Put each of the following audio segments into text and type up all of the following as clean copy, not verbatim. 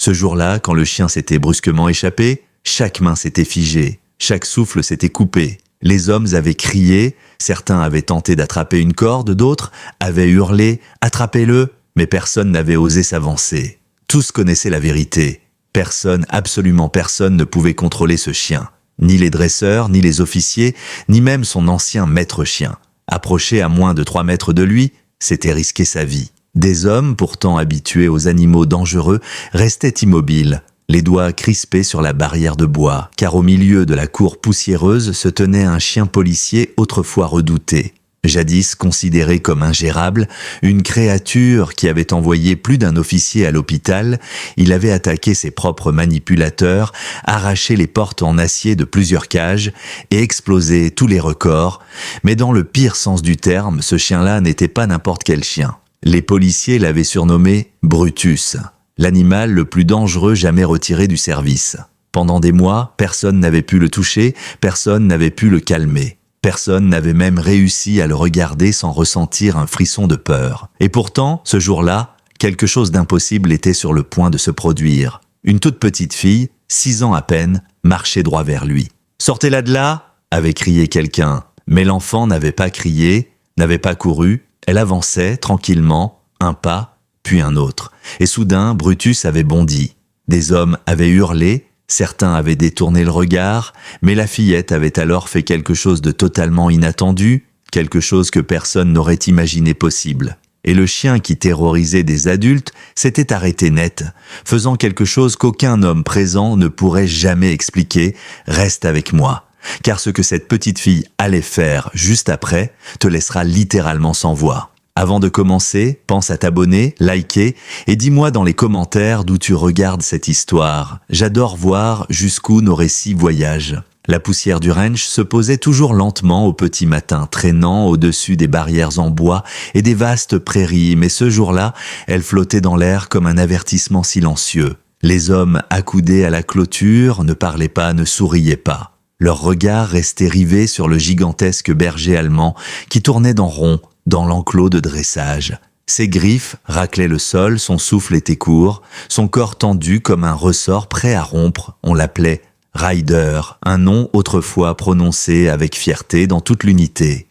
Ce jour-là, quand le chien s'était brusquement échappé, chaque main s'était figée, chaque souffle s'était coupé. Les hommes avaient crié, certains avaient tenté d'attraper une corde, d'autres avaient hurlé « Attrapez-le !» mais personne n'avait osé s'avancer. Tous connaissaient la vérité. Personne, absolument personne ne pouvait contrôler ce chien. Ni les dresseurs, ni les officiers, ni même son ancien maître chien. Approcher à moins de 3 mètres de lui, c'était risquer sa vie. Des hommes, pourtant habitués aux animaux dangereux, restaient immobiles, les doigts crispés sur la barrière de bois, car au milieu de la cour poussiéreuse se tenait un chien policier autrefois redouté. Jadis considéré comme ingérable, une créature qui avait envoyé plus d'un officier à l'hôpital, il avait attaqué ses propres manipulateurs, arraché les portes en acier de plusieurs cages et explosé tous les records. Mais dans le pire sens du terme, ce chien-là n'était pas n'importe quel chien. Les policiers l'avaient surnommé Brutus, l'animal le plus dangereux jamais retiré du service. Pendant des mois, personne n'avait pu le toucher, personne n'avait pu le calmer. Personne n'avait même réussi à le regarder sans ressentir un frisson de peur. Et pourtant, ce jour-là, quelque chose d'impossible était sur le point de se produire. Une toute petite fille, 6 ans à peine, marchait droit vers lui. « Sortez-la de là !» avait crié quelqu'un. Mais l'enfant n'avait pas crié, n'avait pas couru. Elle avançait tranquillement, un pas, puis un autre. Et soudain, Brutus avait bondi. Des hommes avaient hurlé. Certains avaient détourné le regard, mais la fillette avait alors fait quelque chose de totalement inattendu, quelque chose que personne n'aurait imaginé possible. Et le chien qui terrorisait des adultes s'était arrêté net, faisant quelque chose qu'aucun homme présent ne pourrait jamais expliquer « Reste avec moi ». Car ce que cette petite fille allait faire juste après te laissera littéralement sans voix. Avant de commencer, pense à t'abonner, liker et dis-moi dans les commentaires d'où tu regardes cette histoire. J'adore voir jusqu'où nos récits voyagent. La poussière du ranch se posait toujours lentement au petit matin, traînant au-dessus des barrières en bois et des vastes prairies, mais ce jour-là, elle flottait dans l'air comme un avertissement silencieux. Les hommes accoudés à la clôture ne parlaient pas, ne souriaient pas. Leur regard restait rivé sur le gigantesque berger allemand qui tournait en rond dans l'enclos de dressage. Ses griffes raclaient le sol, son souffle était court, son corps tendu comme un ressort prêt à rompre. On l'appelait Ryder, un nom autrefois prononcé avec fierté dans toute l'unité.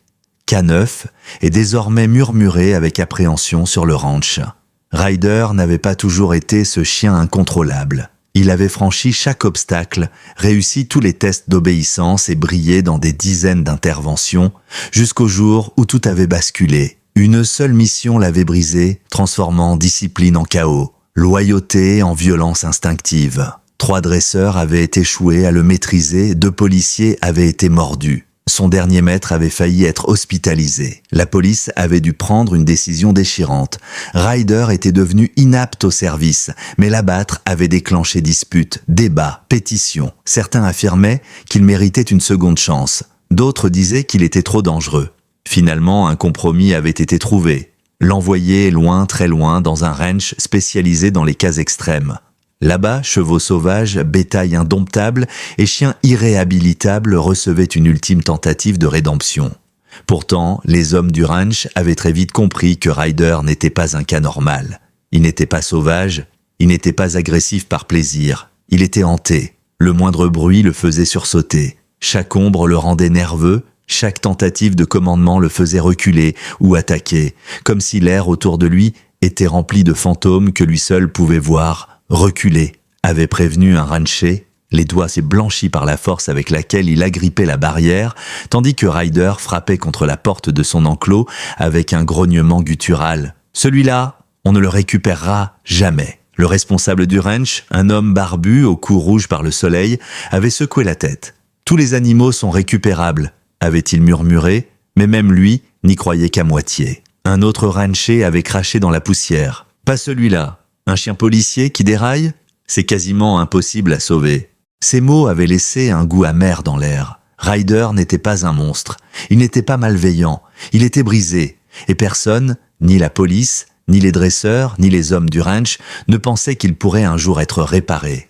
K9 est désormais murmuré avec appréhension sur le ranch. Ryder n'avait pas toujours été ce chien incontrôlable. Il avait franchi chaque obstacle, réussi tous les tests d'obéissance et brillé dans des dizaines d'interventions, jusqu'au jour où tout avait basculé. Une seule mission l'avait brisé, transformant discipline en chaos, loyauté en violence instinctive. 3 dresseurs avaient échoué à le maîtriser, 2 policiers avaient été mordus. Son dernier maître avait failli être hospitalisé. La police avait dû prendre une décision déchirante. Ryder était devenu inapte au service, mais l'abattre avait déclenché disputes, débats, pétitions. Certains affirmaient qu'il méritait une seconde chance. D'autres disaient qu'il était trop dangereux. Finalement, un compromis avait été trouvé. L'envoyer loin, très loin, dans un ranch spécialisé dans les cas extrêmes. Là-bas, chevaux sauvages, bétail indomptable et chiens irréhabilitables recevaient une ultime tentative de rédemption. Pourtant, les hommes du ranch avaient très vite compris que Ryder n'était pas un cas normal. Il n'était pas sauvage, il n'était pas agressif par plaisir, il était hanté. Le moindre bruit le faisait sursauter. Chaque ombre le rendait nerveux, chaque tentative de commandement le faisait reculer ou attaquer, comme si l'air autour de lui était rempli de fantômes que lui seul pouvait voir. Reculer, avait prévenu un rancher, les doigts blanchis par la force avec laquelle il agrippait la barrière, tandis que Ryder frappait contre la porte de son enclos avec un grognement guttural. Celui-là, on ne le récupérera jamais. Le responsable du ranch, un homme barbu au cou rouge par le soleil, avait secoué la tête. Tous les animaux sont récupérables, avait-il murmuré, mais même lui n'y croyait qu'à moitié. Un autre rancher avait craché dans la poussière. Pas celui-là. Un chien policier qui déraille, c'est quasiment impossible à sauver. Ces mots avaient laissé un goût amer dans l'air. Ryder n'était pas un monstre, il n'était pas malveillant, il était brisé. Et personne, ni la police, ni les dresseurs, ni les hommes du ranch, ne pensaient qu'il pourrait un jour être réparé.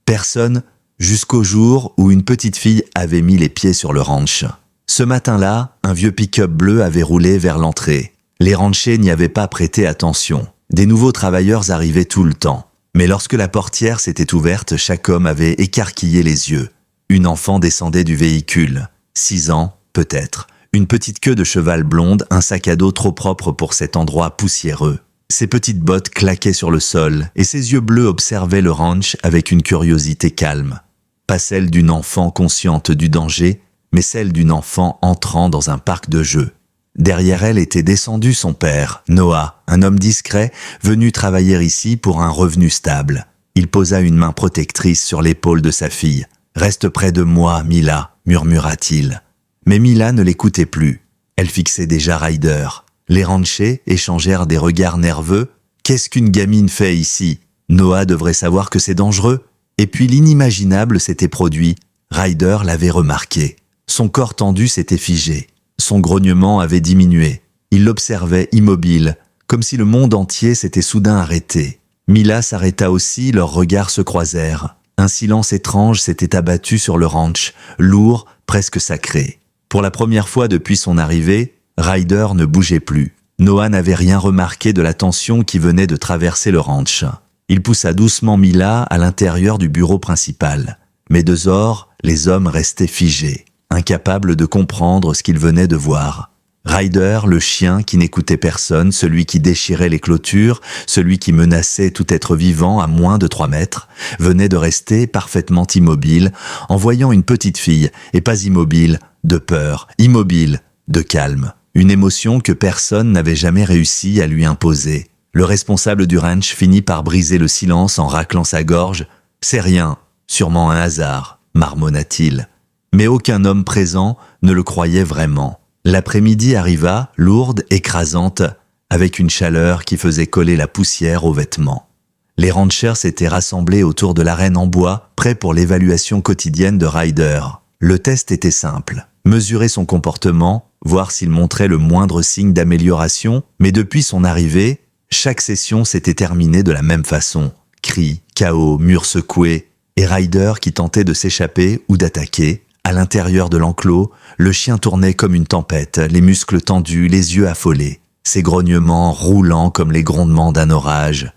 Personne, jusqu'au jour où une petite fille avait mis les pieds sur le ranch. Ce matin-là, un vieux pick-up bleu avait roulé vers l'entrée. Les ranchers n'y avaient pas prêté attention. Des nouveaux travailleurs arrivaient tout le temps. Mais lorsque la portière s'était ouverte, chaque homme avait écarquillé les yeux. Une enfant descendait du véhicule. 6 ans, peut-être. Une petite queue de cheval blonde, un sac à dos trop propre pour cet endroit poussiéreux. Ses petites bottes claquaient sur le sol et ses yeux bleus observaient le ranch avec une curiosité calme. Pas celle d'une enfant consciente du danger, mais celle d'une enfant entrant dans un parc de jeux. Derrière elle était descendu son père, Noah, un homme discret, venu travailler ici pour un revenu stable. Il posa une main protectrice sur l'épaule de sa fille. « Reste près de moi, Mila », murmura-t-il. Mais Mila ne l'écoutait plus. Elle fixait déjà Ryder. Les ranchers échangèrent des regards nerveux. « Qu'est-ce qu'une gamine fait ici ? Noah devrait savoir que c'est dangereux. » Et puis l'inimaginable s'était produit. Ryder l'avait remarqué. Son corps tendu s'était figé. Son grognement avait diminué. Il l'observait immobile, comme si le monde entier s'était soudain arrêté. Mila s'arrêta aussi, leurs regards se croisèrent. Un silence étrange s'était abattu sur le ranch, lourd, presque sacré. Pour la première fois depuis son arrivée, Ryder ne bougeait plus. Noah n'avait rien remarqué de la tension qui venait de traverser le ranch. Il poussa doucement Mila à l'intérieur du bureau principal. Mais dehors, les hommes restaient figés, incapables de comprendre ce qu'ils venaient de voir. Ryder, le chien qui n'écoutait personne, celui qui déchirait les clôtures, celui qui menaçait tout être vivant à moins de 3 mètres, venait de rester parfaitement immobile en voyant une petite fille, et pas immobile de peur, immobile de calme. Une émotion que personne n'avait jamais réussi à lui imposer. Le responsable du ranch finit par briser le silence en raclant sa gorge. « C'est rien, sûrement un hasard », marmonna-t-il. Mais aucun homme présent ne le croyait vraiment. L'après-midi arriva, lourde, écrasante, avec une chaleur qui faisait coller la poussière aux vêtements. Les ranchers s'étaient rassemblés autour de l'arène en bois, prêts pour l'évaluation quotidienne de Ryder. Le test était simple. Mesurer son comportement, voir s'il montrait le moindre signe d'amélioration, mais depuis son arrivée, chaque session s'était terminée de la même façon. Cris, chaos, murs secoués, et Ryder qui tentait de s'échapper ou d'attaquer. À l'intérieur de l'enclos, le chien tournait comme une tempête, les muscles tendus, les yeux affolés, ses grognements roulants comme les grondements d'un orage.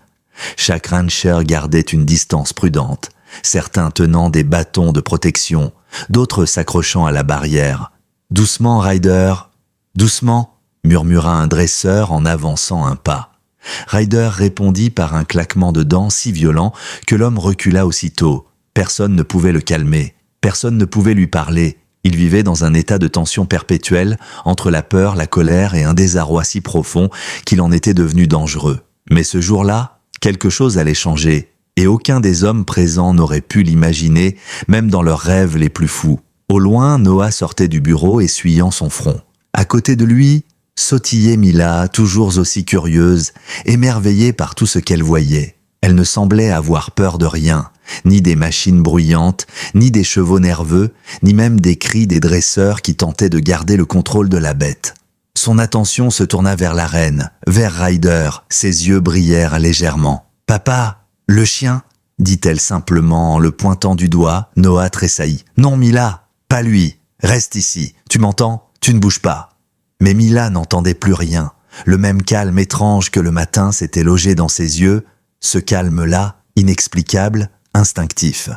Chaque rancher gardait une distance prudente, certains tenant des bâtons de protection, d'autres s'accrochant à la barrière. « Doucement, Ryder, doucement !» murmura un dresseur en avançant un pas. Ryder répondit par un claquement de dents si violent que l'homme recula aussitôt. Personne ne pouvait le calmer, personne ne pouvait lui parler. Il vivait dans un état de tension perpétuelle entre la peur, la colère et un désarroi si profond qu'il en était devenu dangereux. Mais ce jour-là, quelque chose allait changer, et aucun des hommes présents n'aurait pu l'imaginer, même dans leurs rêves les plus fous. Au loin, Noah sortait du bureau essuyant son front. À côté de lui, sautillait Mila, toujours aussi curieuse, émerveillée par tout ce qu'elle voyait. Elle ne semblait avoir peur de rien, ni des machines bruyantes, ni des chevaux nerveux, ni même des cris des dresseurs qui tentaient de garder le contrôle de la bête. Son attention se tourna vers la reine, vers Ryder, ses yeux brillèrent légèrement. « Papa, le chien ?» dit-elle simplement en le pointant du doigt. Noah tressaillit. « Non, Mila, pas lui, reste ici, tu m'entends ? Tu ne bouges pas. » Mais Mila n'entendait plus rien. Le même calme étrange que le matin s'était logé dans ses yeux, ce calme-là, inexplicable, instinctif.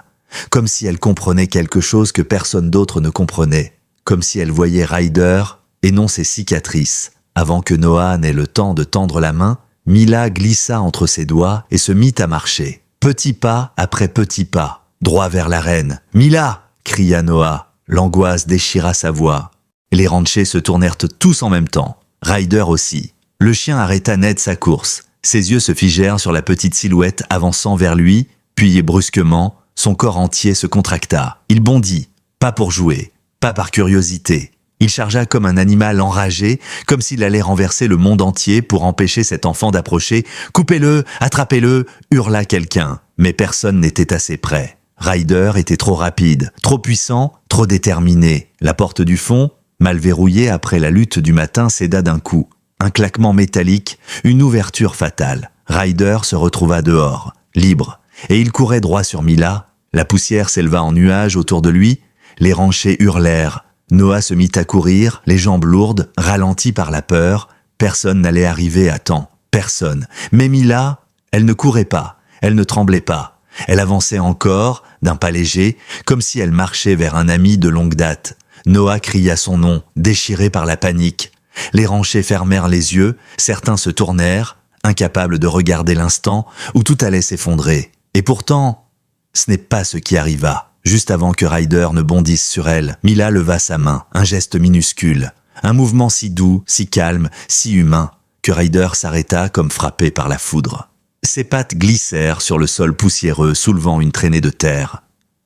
Comme si elle comprenait quelque chose que personne d'autre ne comprenait. Comme si elle voyait Ryder et non ses cicatrices. Avant que Noah n'ait le temps de tendre la main, Mila glissa entre ses doigts et se mit à marcher. Petit pas après petit pas, droit vers la reine. « Mila !» cria Noah. L'angoisse déchira sa voix. Les ranchers se tournèrent tous en même temps. Ryder aussi. Le chien arrêta net sa course. Ses yeux se figèrent sur la petite silhouette avançant vers lui, puis brusquement, son corps entier se contracta. Il bondit, pas pour jouer, pas par curiosité. Il chargea comme un animal enragé, comme s'il allait renverser le monde entier pour empêcher cet enfant d'approcher. « Coupez-le, attrapez-le » hurla quelqu'un, mais personne n'était assez près. Ryder était trop rapide, trop puissant, trop déterminé. La porte du fond, mal verrouillée après la lutte du matin, céda d'un coup. Un claquement métallique, une ouverture fatale. Ryder se retrouva dehors, libre, et il courait droit sur Mila. La poussière s'éleva en nuages autour de lui. Les ranchers hurlèrent. Noah se mit à courir, les jambes lourdes, ralenti par la peur. Personne n'allait arriver à temps. Personne. Mais Mila, elle ne courait pas. Elle ne tremblait pas. Elle avançait encore, d'un pas léger, comme si elle marchait vers un ami de longue date. Noah cria son nom, déchiré par la panique. Les ranchers fermèrent les yeux, certains se tournèrent, incapables de regarder l'instant où tout allait s'effondrer. Et pourtant, ce n'est pas ce qui arriva. Juste avant que Ryder ne bondisse sur elle, Mila leva sa main, un geste minuscule. Un mouvement si doux, si calme, si humain, que Ryder s'arrêta comme frappé par la foudre. Ses pattes glissèrent sur le sol poussiéreux, soulevant une traînée de terre.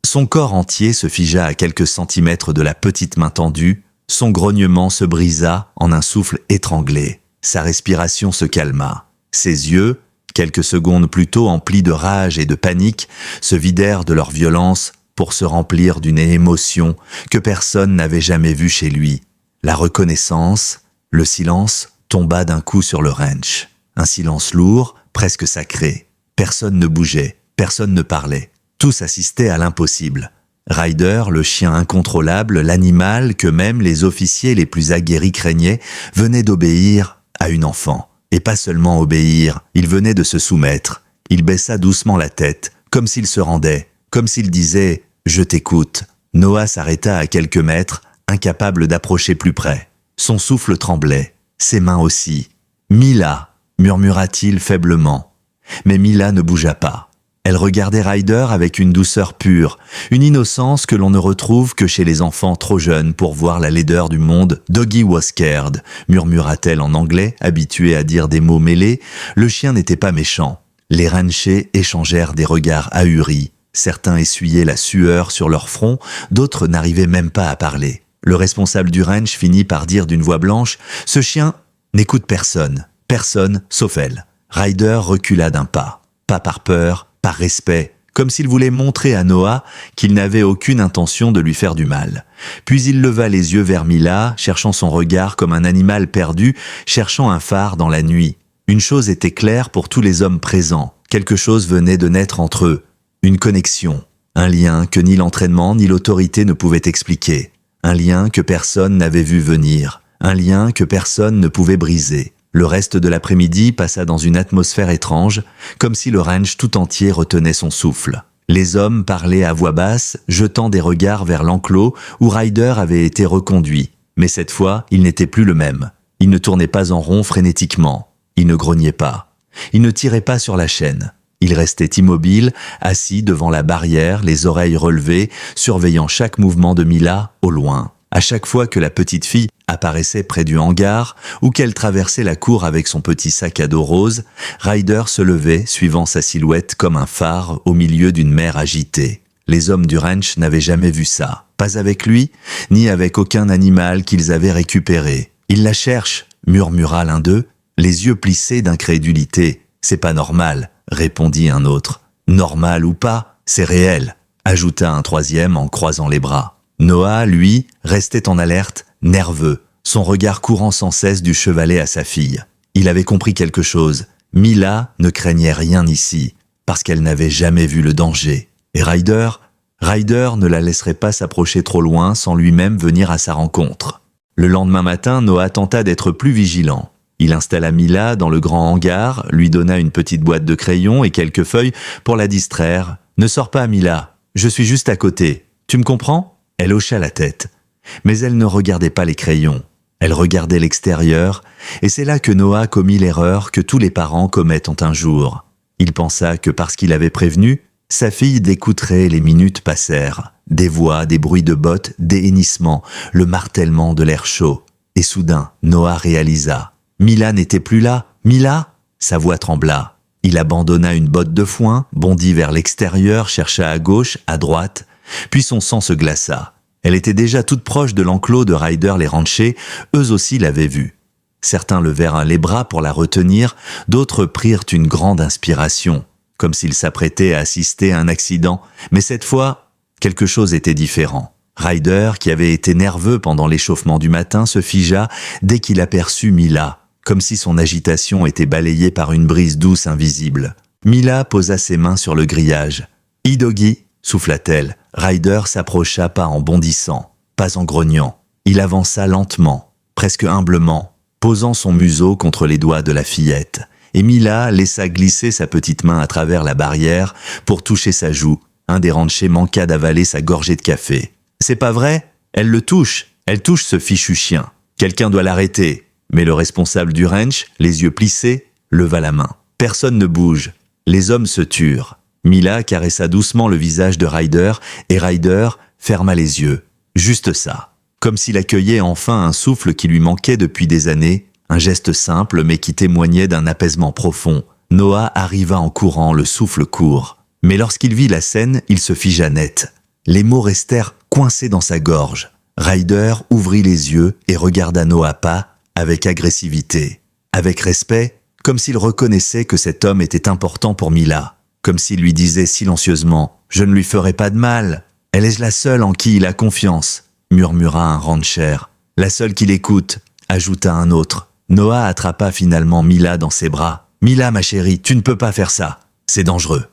Son corps entier se figea à quelques centimètres de la petite main tendue, son grognement se brisa en un souffle étranglé. Sa respiration se calma. Ses yeux, quelques secondes plus tôt emplis de rage et de panique, se vidèrent de leur violence pour se remplir d'une émotion que personne n'avait jamais vue chez lui. La reconnaissance, le silence tomba d'un coup sur le ranch. Un silence lourd, presque sacré. Personne ne bougeait, personne ne parlait. Tous assistaient à l'impossible. Ryder, le chien incontrôlable, l'animal que même les officiers les plus aguerris craignaient, venait d'obéir à une enfant. Et pas seulement obéir, il venait de se soumettre. Il baissa doucement la tête, comme s'il se rendait, comme s'il disait « Je t'écoute ». Noah s'arrêta à quelques mètres, incapable d'approcher plus près. Son souffle tremblait, ses mains aussi. « Mila » murmura-t-il faiblement. Mais Mila ne bougea pas. Elle regardait Ryder avec une douceur pure, une innocence que l'on ne retrouve que chez les enfants trop jeunes pour voir la laideur du monde. « Doggy was scared », murmura-t-elle en anglais, habituée à dire des mots mêlés. Le chien n'était pas méchant. Les ranchers échangèrent des regards ahuris. Certains essuyaient la sueur sur leur front, d'autres n'arrivaient même pas à parler. Le responsable du ranch finit par dire d'une voix blanche « Ce chien n'écoute personne, personne sauf elle ». Ryder recula d'un pas, pas par peur, par respect, comme s'il voulait montrer à Noah qu'il n'avait aucune intention de lui faire du mal. Puis il leva les yeux vers Mila, cherchant son regard comme un animal perdu, cherchant un phare dans la nuit. Une chose était claire pour tous les hommes présents, quelque chose venait de naître entre eux, une connexion, un lien que ni l'entraînement ni l'autorité ne pouvaient expliquer, un lien que personne n'avait vu venir, un lien que personne ne pouvait briser. Le reste de l'après-midi passa dans une atmosphère étrange, comme si le ranch tout entier retenait son souffle. Les hommes parlaient à voix basse, jetant des regards vers l'enclos où Ryder avait été reconduit. Mais cette fois, il n'était plus le même. Il ne tournait pas en rond frénétiquement. Il ne grognait pas. Il ne tirait pas sur la chaîne. Il restait immobile, assis devant la barrière, les oreilles relevées, surveillant chaque mouvement de Mila au loin. À chaque fois que la petite fille apparaissait près du hangar ou qu'elle traversait la cour avec son petit sac à dos rose, Ryder se levait, suivant sa silhouette comme un phare au milieu d'une mer agitée. Les hommes du ranch n'avaient jamais vu ça, pas avec lui, ni avec aucun animal qu'ils avaient récupéré. « Il la cherche », murmura l'un d'eux, les yeux plissés d'incrédulité. « C'est pas normal », répondit un autre. « Normal ou pas, c'est réel », ajouta un troisième en croisant les bras. Noah, lui, restait en alerte, nerveux, son regard courant sans cesse du chevalet à sa fille. Il avait compris quelque chose. Mila ne craignait rien ici, parce qu'elle n'avait jamais vu le danger. Et Ryder ne la laisserait pas s'approcher trop loin sans lui-même venir à sa rencontre. Le lendemain matin, Noah tenta d'être plus vigilant. Il installa Mila dans le grand hangar, lui donna une petite boîte de crayons et quelques feuilles pour la distraire. « Ne sors pas, Mila, je suis juste à côté. Tu me comprends ?» Elle hocha la tête, mais elle ne regardait pas les crayons. Elle regardait l'extérieur, et c'est là que Noah commit l'erreur que tous les parents commettent un jour. Il pensa que parce qu'il avait prévenu, sa fille d'écouterait. Les minutes passèrent. Des voix, des bruits de bottes, des hennissements, le martèlement de l'air chaud. Et soudain, Noah réalisa. Mila n'était plus là. Mila ? Sa voix trembla. Il abandonna une botte de foin, bondit vers l'extérieur, chercha à gauche, à droite, puis son sang se glaça. Elle était déjà toute proche de l'enclos de Ryder les ranchers, eux aussi l'avaient vue. Certains levèrent les bras pour la retenir, d'autres prirent une grande inspiration, comme s'ils s'apprêtaient à assister à un accident. Mais cette fois, quelque chose était différent. Ryder, qui avait été nerveux pendant l'échauffement du matin, se figea dès qu'il aperçut Mila, comme si son agitation était balayée par une brise douce invisible. Mila posa ses mains sur le grillage. « Doggy » souffla-t-elle. Ryder s'approcha pas en bondissant, pas en grognant. Il avança lentement, presque humblement, posant son museau contre les doigts de la fillette. et Mila laissa glisser sa petite main à travers la barrière pour toucher sa joue. Un des ranchers manqua d'avaler sa gorgée de café. « C'est pas vrai? Elle le touche. Elle touche ce fichu chien. Quelqu'un doit l'arrêter. » Mais le responsable du ranch, les yeux plissés, leva la main. Personne ne bouge. Les hommes se turent. Mila caressa doucement le visage de Ryder et Ryder ferma les yeux. Juste ça. Comme s'il accueillait enfin un souffle qui lui manquait depuis des années, un geste simple mais qui témoignait d'un apaisement profond. Noah arriva en courant, le souffle court. Mais lorsqu'il vit la scène, il se figea net. Les mots restèrent coincés dans sa gorge. Ryder ouvrit les yeux et regarda Noah pas, avec agressivité, avec respect, comme s'il reconnaissait que cet homme était important pour Mila, comme s'il lui disait silencieusement « Je ne lui ferai pas de mal, elle est la seule en qui il a confiance », murmura un rancher. « La seule qui l'écoute », ajouta un autre. Noah attrapa finalement Mila dans ses bras. « Mila, ma chérie, tu ne peux pas faire ça, c'est dangereux. »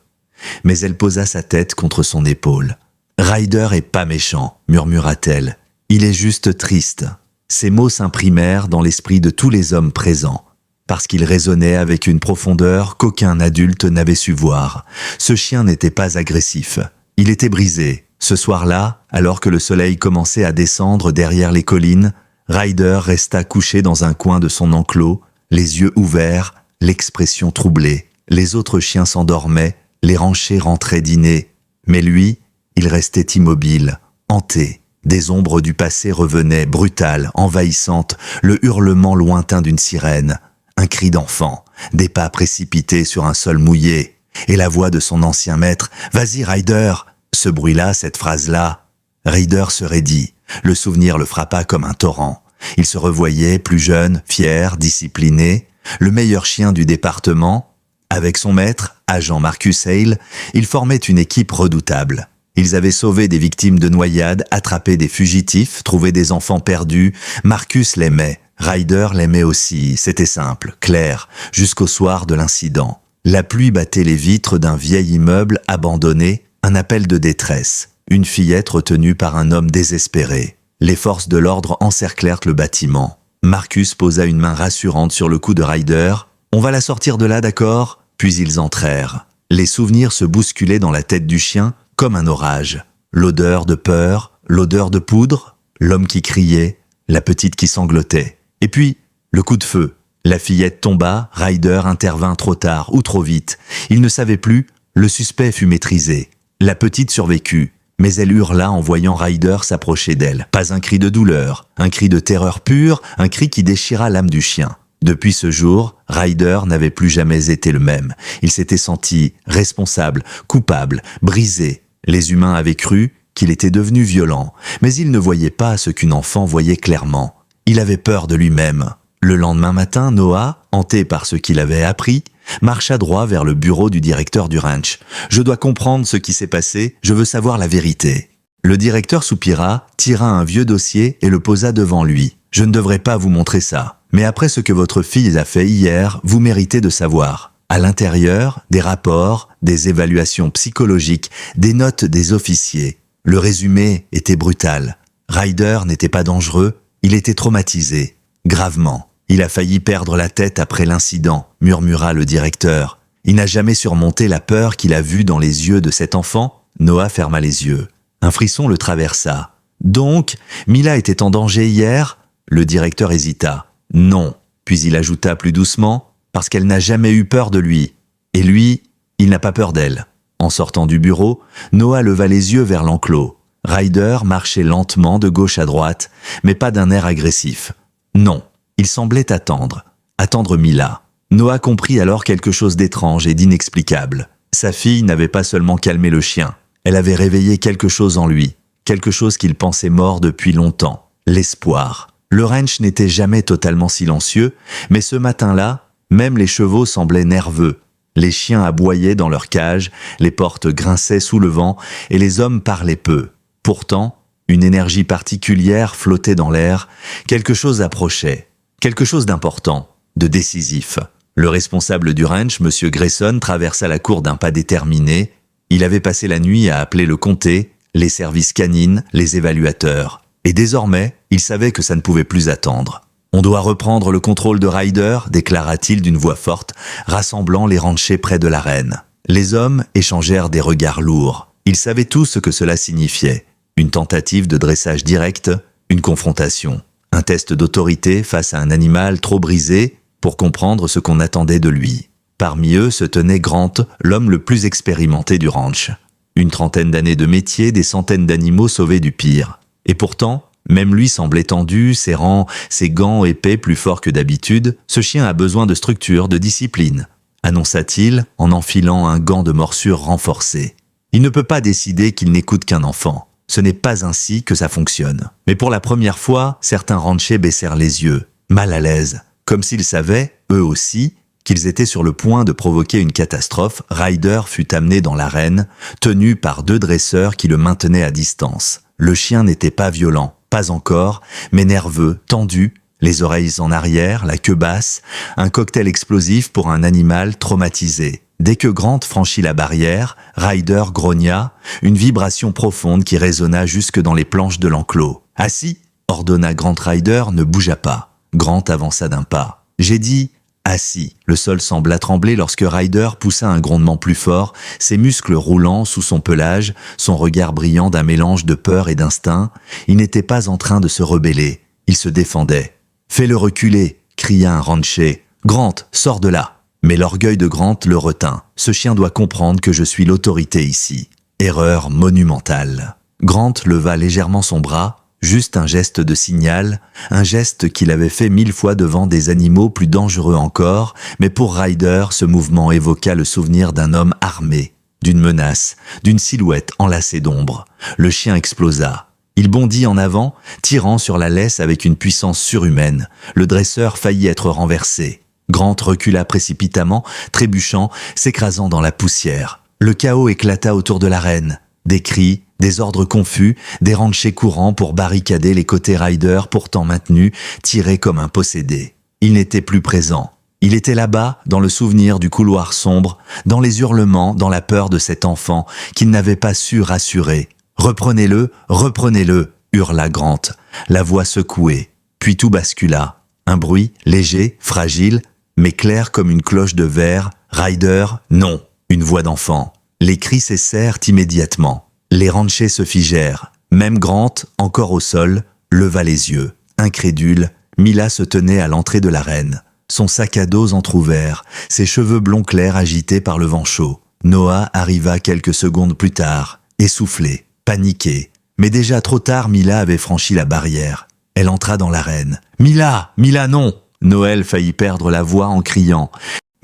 Mais elle posa sa tête contre son épaule. « Ryder est pas méchant, » murmura-t-elle. « Il est juste triste. » Ces mots s'imprimèrent dans l'esprit de tous les hommes présents, parce qu'ils résonnaient avec une profondeur qu'aucun adulte n'avait su voir. Ce chien n'était pas agressif. Il était brisé. Ce soir-là, alors que le soleil commençait à descendre derrière les collines, Ryder resta couché dans un coin de son enclos, les yeux ouverts, l'expression troublée. Les autres chiens s'endormaient, les ranchers rentraient dîner. Mais lui, il restait immobile, hanté. Des ombres du passé revenaient, brutales, envahissantes, le hurlement lointain d'une sirène, un cri d'enfant, des pas précipités sur un sol mouillé, et la voix de son ancien maître « Vas-y, Ryder !» Ce bruit-là, cette phrase-là, Ryder se raidit. Le souvenir le frappa comme un torrent. Il se revoyait, plus jeune, fier, discipliné, le meilleur chien du département. Avec son maître, agent Marcus Hale, ils formaient une équipe redoutable. Ils avaient sauvé des victimes de noyades, attrapé des fugitifs, trouvé des enfants perdus. Marcus l'aimait, Ryder l'aimait aussi. C'était simple, clair, jusqu'au soir de l'incident. La pluie battait les vitres d'un vieil immeuble abandonné, un appel de détresse. Une fillette retenue par un homme désespéré. Les forces de l'ordre encerclèrent le bâtiment. Marcus posa une main rassurante sur le cou de Ryder. « On va la sortir de là, d'accord ?» Puis ils entrèrent. Les souvenirs se bousculaient dans la tête du chien, comme un orage. L'odeur de peur, l'odeur de poudre, l'homme qui criait, la petite qui sanglotait. Et puis, le coup de feu. La fillette tomba, Ryder intervint trop tard ou trop vite. Il ne savait plus, le suspect fut maîtrisé. La petite survécut, mais elle hurla en voyant Ryder s'approcher d'elle. Pas un cri de douleur, un cri de terreur pure, un cri qui déchira l'âme du chien. Depuis ce jour, Ryder n'avait plus jamais été le même. Il s'était senti responsable, coupable, brisé. Les humains avaient cru qu'il était devenu violent, mais il ne voyait pas ce qu'une enfant voyait clairement. Il avait peur de lui-même. Le lendemain matin, Noah, hanté par ce qu'il avait appris, marcha droit vers le bureau du directeur du ranch. « Je dois comprendre ce qui s'est passé, je veux savoir la vérité. » Le directeur soupira, tira un vieux dossier et le posa devant lui. « Je ne devrais pas vous montrer ça. Mais après ce que votre fille a fait hier, vous méritez de savoir. À l'intérieur, des rapports, des évaluations psychologiques, des notes des officiers. Le résumé était brutal. Ryder n'était pas dangereux, il était traumatisé. Gravement. Il a failli perdre la tête après l'incident, murmura le directeur. Il n'a jamais surmonté la peur qu'il a vue dans les yeux de cet enfant. Noah ferma les yeux. Un frisson le traversa. Donc, Mila était en danger hier ? Le directeur hésita. Non. Puis il ajouta plus doucement, parce qu'elle n'a jamais eu peur de lui. Et lui, il n'a pas peur d'elle. En sortant du bureau, Noah leva les yeux vers l'enclos. Ryder marchait lentement de gauche à droite, mais pas d'un air agressif. Non, il semblait attendre Mila. Noah comprit alors quelque chose d'étrange et d'inexplicable. Sa fille n'avait pas seulement calmé le chien, elle avait réveillé quelque chose en lui, quelque chose qu'il pensait mort depuis longtemps, l'espoir. Le ranch n'était jamais totalement silencieux, mais ce matin-là, même les chevaux semblaient nerveux. Les chiens aboyaient dans leur cage, les portes grinçaient sous le vent et les hommes parlaient peu. Pourtant, une énergie particulière flottait dans l'air, quelque chose approchait, quelque chose d'important, de décisif. Le responsable du ranch, M. Grayson, traversa la cour d'un pas déterminé. Il avait passé la nuit à appeler le comté, les services canines, les évaluateurs. Et désormais, il savait que ça ne pouvait plus attendre. On doit reprendre le contrôle de Ryder, déclara-t-il d'une voix forte, rassemblant les ranchers près de l'arène. Les hommes échangèrent des regards lourds. Ils savaient tous ce que cela signifiait. Une tentative de dressage direct, une confrontation. Un test d'autorité face à un animal trop brisé pour comprendre ce qu'on attendait de lui. Parmi eux se tenait Grant, l'homme le plus expérimenté du ranch. Une trentaine d'années de métier, des centaines d'animaux sauvés du pire. Et pourtant, même lui semblait tendu, serrant ses gants épais plus forts que d'habitude. Ce chien a besoin de structure, de discipline, annonça-t-il en enfilant un gant de morsure renforcé. Il ne peut pas décider qu'il n'écoute qu'un enfant. Ce n'est pas ainsi que ça fonctionne. Mais pour la première fois, certains ranchers baissèrent les yeux, mal à l'aise, comme s'ils savaient, eux aussi, qu'ils étaient sur le point de provoquer une catastrophe. Ryder fut amené dans l'arène, tenu par 2 dresseurs qui le maintenaient à distance. Le chien n'était pas violent, pas encore, mais nerveux, tendu, les oreilles en arrière, la queue basse, un cocktail explosif pour un animal traumatisé. Dès que Grant franchit la barrière, Ryder grogna, une vibration profonde qui résonna jusque dans les planches de l'enclos. « Assis !» ordonna Grant. Ryder ne bougea pas. Grant avança d'un pas. « J'ai dit assis !» Le sol sembla trembler lorsque Ryder poussa un grondement plus fort, ses muscles roulant sous son pelage, son regard brillant d'un mélange de peur et d'instinct. Il n'était pas en train de se rebeller, il se défendait. « Fais-le reculer !» cria un rancher. « Grant, sors de là !» Mais l'orgueil de Grant le retint. « Ce chien doit comprendre que je suis l'autorité ici. » Erreur monumentale. Grant leva légèrement son bras, juste un geste de signal, un geste qu'il avait fait 1000 fois devant des animaux plus dangereux encore, mais pour Ryder, ce mouvement évoqua le souvenir d'un homme armé, d'une menace, d'une silhouette enlacée d'ombre. Le chien explosa. Il bondit en avant, tirant sur la laisse avec une puissance surhumaine. Le dresseur faillit être renversé. Grant recula précipitamment, trébuchant, s'écrasant dans la poussière. Le chaos éclata autour de l'arène. Des cris, des ordres confus, des ranchers courants pour barricader les côtés Ryder pourtant maintenus, tirés comme un possédé. Il n'était plus présent. Il était là-bas, dans le souvenir du couloir sombre, dans les hurlements, dans la peur de cet enfant qu'il n'avait pas su rassurer. « Reprenez-le, reprenez-le !» hurla Grant, la voix secouée. Puis tout bascula. Un bruit, léger, fragile, mais clair comme une cloche de verre. Ryder, non, une voix d'enfant. Les cris cessèrent immédiatement. Les ranchers se figèrent. Même Grant, encore au sol, leva les yeux. Incrédule, Mila se tenait à l'entrée de l'arène. Son sac à dos entrouvert, ses cheveux blonds clairs agités par le vent chaud. Noah arriva quelques secondes plus tard, essoufflé, paniqué. Mais déjà trop tard, Mila avait franchi la barrière. Elle entra dans l'arène. « Mila! Mila, non !» Noël faillit perdre la voix en criant.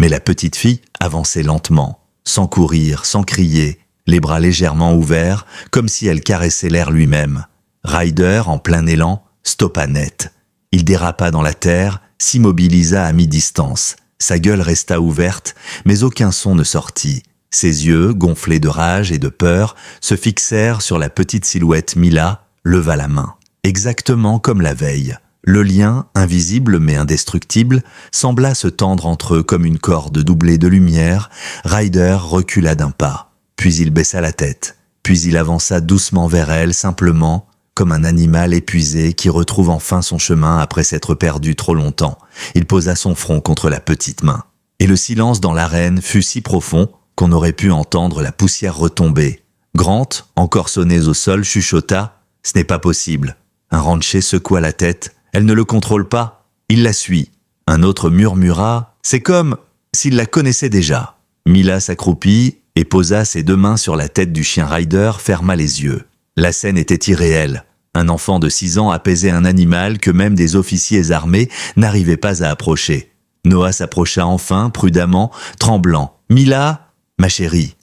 Mais la petite fille avançait lentement, sans courir, sans crier, les bras légèrement ouverts, comme si elle caressait l'air lui-même. Ryder, en plein élan, stoppa net. Il dérapa dans la terre, s'immobilisa à mi-distance. Sa gueule resta ouverte, mais aucun son ne sortit. Ses yeux, gonflés de rage et de peur, se fixèrent sur la petite silhouette. Mila leva la main. Exactement comme la veille. Le lien, invisible mais indestructible, sembla se tendre entre eux comme une corde doublée de lumière. Ryder recula d'un pas. Puis il baissa la tête. Puis il avança doucement vers elle, simplement, comme un animal épuisé qui retrouve enfin son chemin après s'être perdu trop longtemps. Il posa son front contre la petite main. Et le silence dans l'arène fut si profond qu'on aurait pu entendre la poussière retomber. Grant, encore sonné au sol, chuchota « Ce n'est pas possible ». Un rancher secoua la tête. « Elle ne le contrôle pas. Il la suit. » Un autre murmura « C'est comme s'il la connaissait déjà. » Mila s'accroupit et posa ses 2 mains sur la tête du chien. Ryder ferma les yeux. La scène était irréelle. Un enfant de 6 ans apaisait un animal que même des officiers armés n'arrivaient pas à approcher. Noah s'approcha enfin, prudemment, tremblant. « Mila, ma chérie !»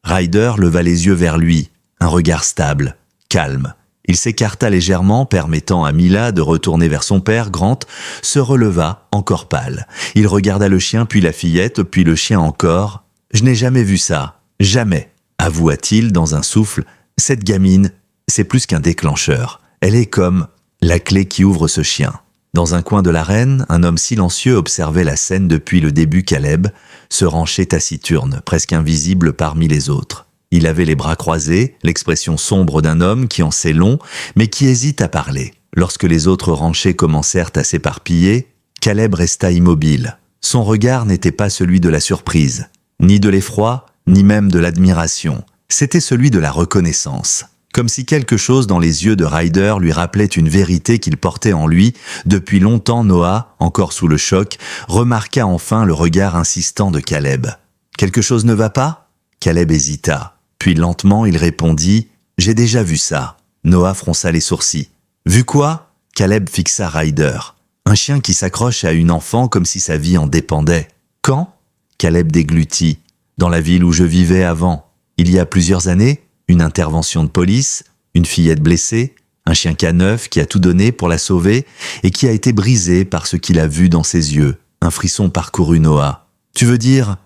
Ryder leva les yeux vers lui, un regard stable, calme. Il s'écarta légèrement, permettant à Mila de retourner vers son père. Grant se releva, encore pâle. Il regarda le chien, puis la fillette, puis le chien encore. « Je n'ai jamais vu ça, jamais !» avoua-t-il dans un souffle. « Cette gamine, c'est plus qu'un déclencheur. Elle est comme la clé qui ouvre ce chien. » Dans un coin de l'arène, un homme silencieux observait la scène depuis le début. Caleb, ce rancher taciturne, presque invisible parmi les autres. Il avait les bras croisés, l'expression sombre d'un homme qui en sait long, mais qui hésite à parler. Lorsque les autres ranchers commencèrent à s'éparpiller, Caleb resta immobile. Son regard n'était pas celui de la surprise, ni de l'effroi, ni même de l'admiration. C'était celui de la reconnaissance. Comme si quelque chose dans les yeux de Ryder lui rappelait une vérité qu'il portait en lui. Depuis longtemps, Noah, encore sous le choc, remarqua enfin le regard insistant de Caleb. « Quelque chose ne va pas ?» Caleb hésita. Puis lentement, il répondit « J'ai déjà vu ça. » Noah fronça les sourcils. « Vu quoi ?» Caleb fixa Ryder. Un chien qui s'accroche à une enfant comme si sa vie en dépendait. « Quand ?» Caleb déglutit. « Dans la ville où je vivais avant. Il y a plusieurs années, une intervention de police, une fillette blessée, un chien caneuf qui a tout donné pour la sauver et qui a été brisé par ce qu'il a vu dans ses yeux. » Un frisson parcourut Noah. « Tu veux dire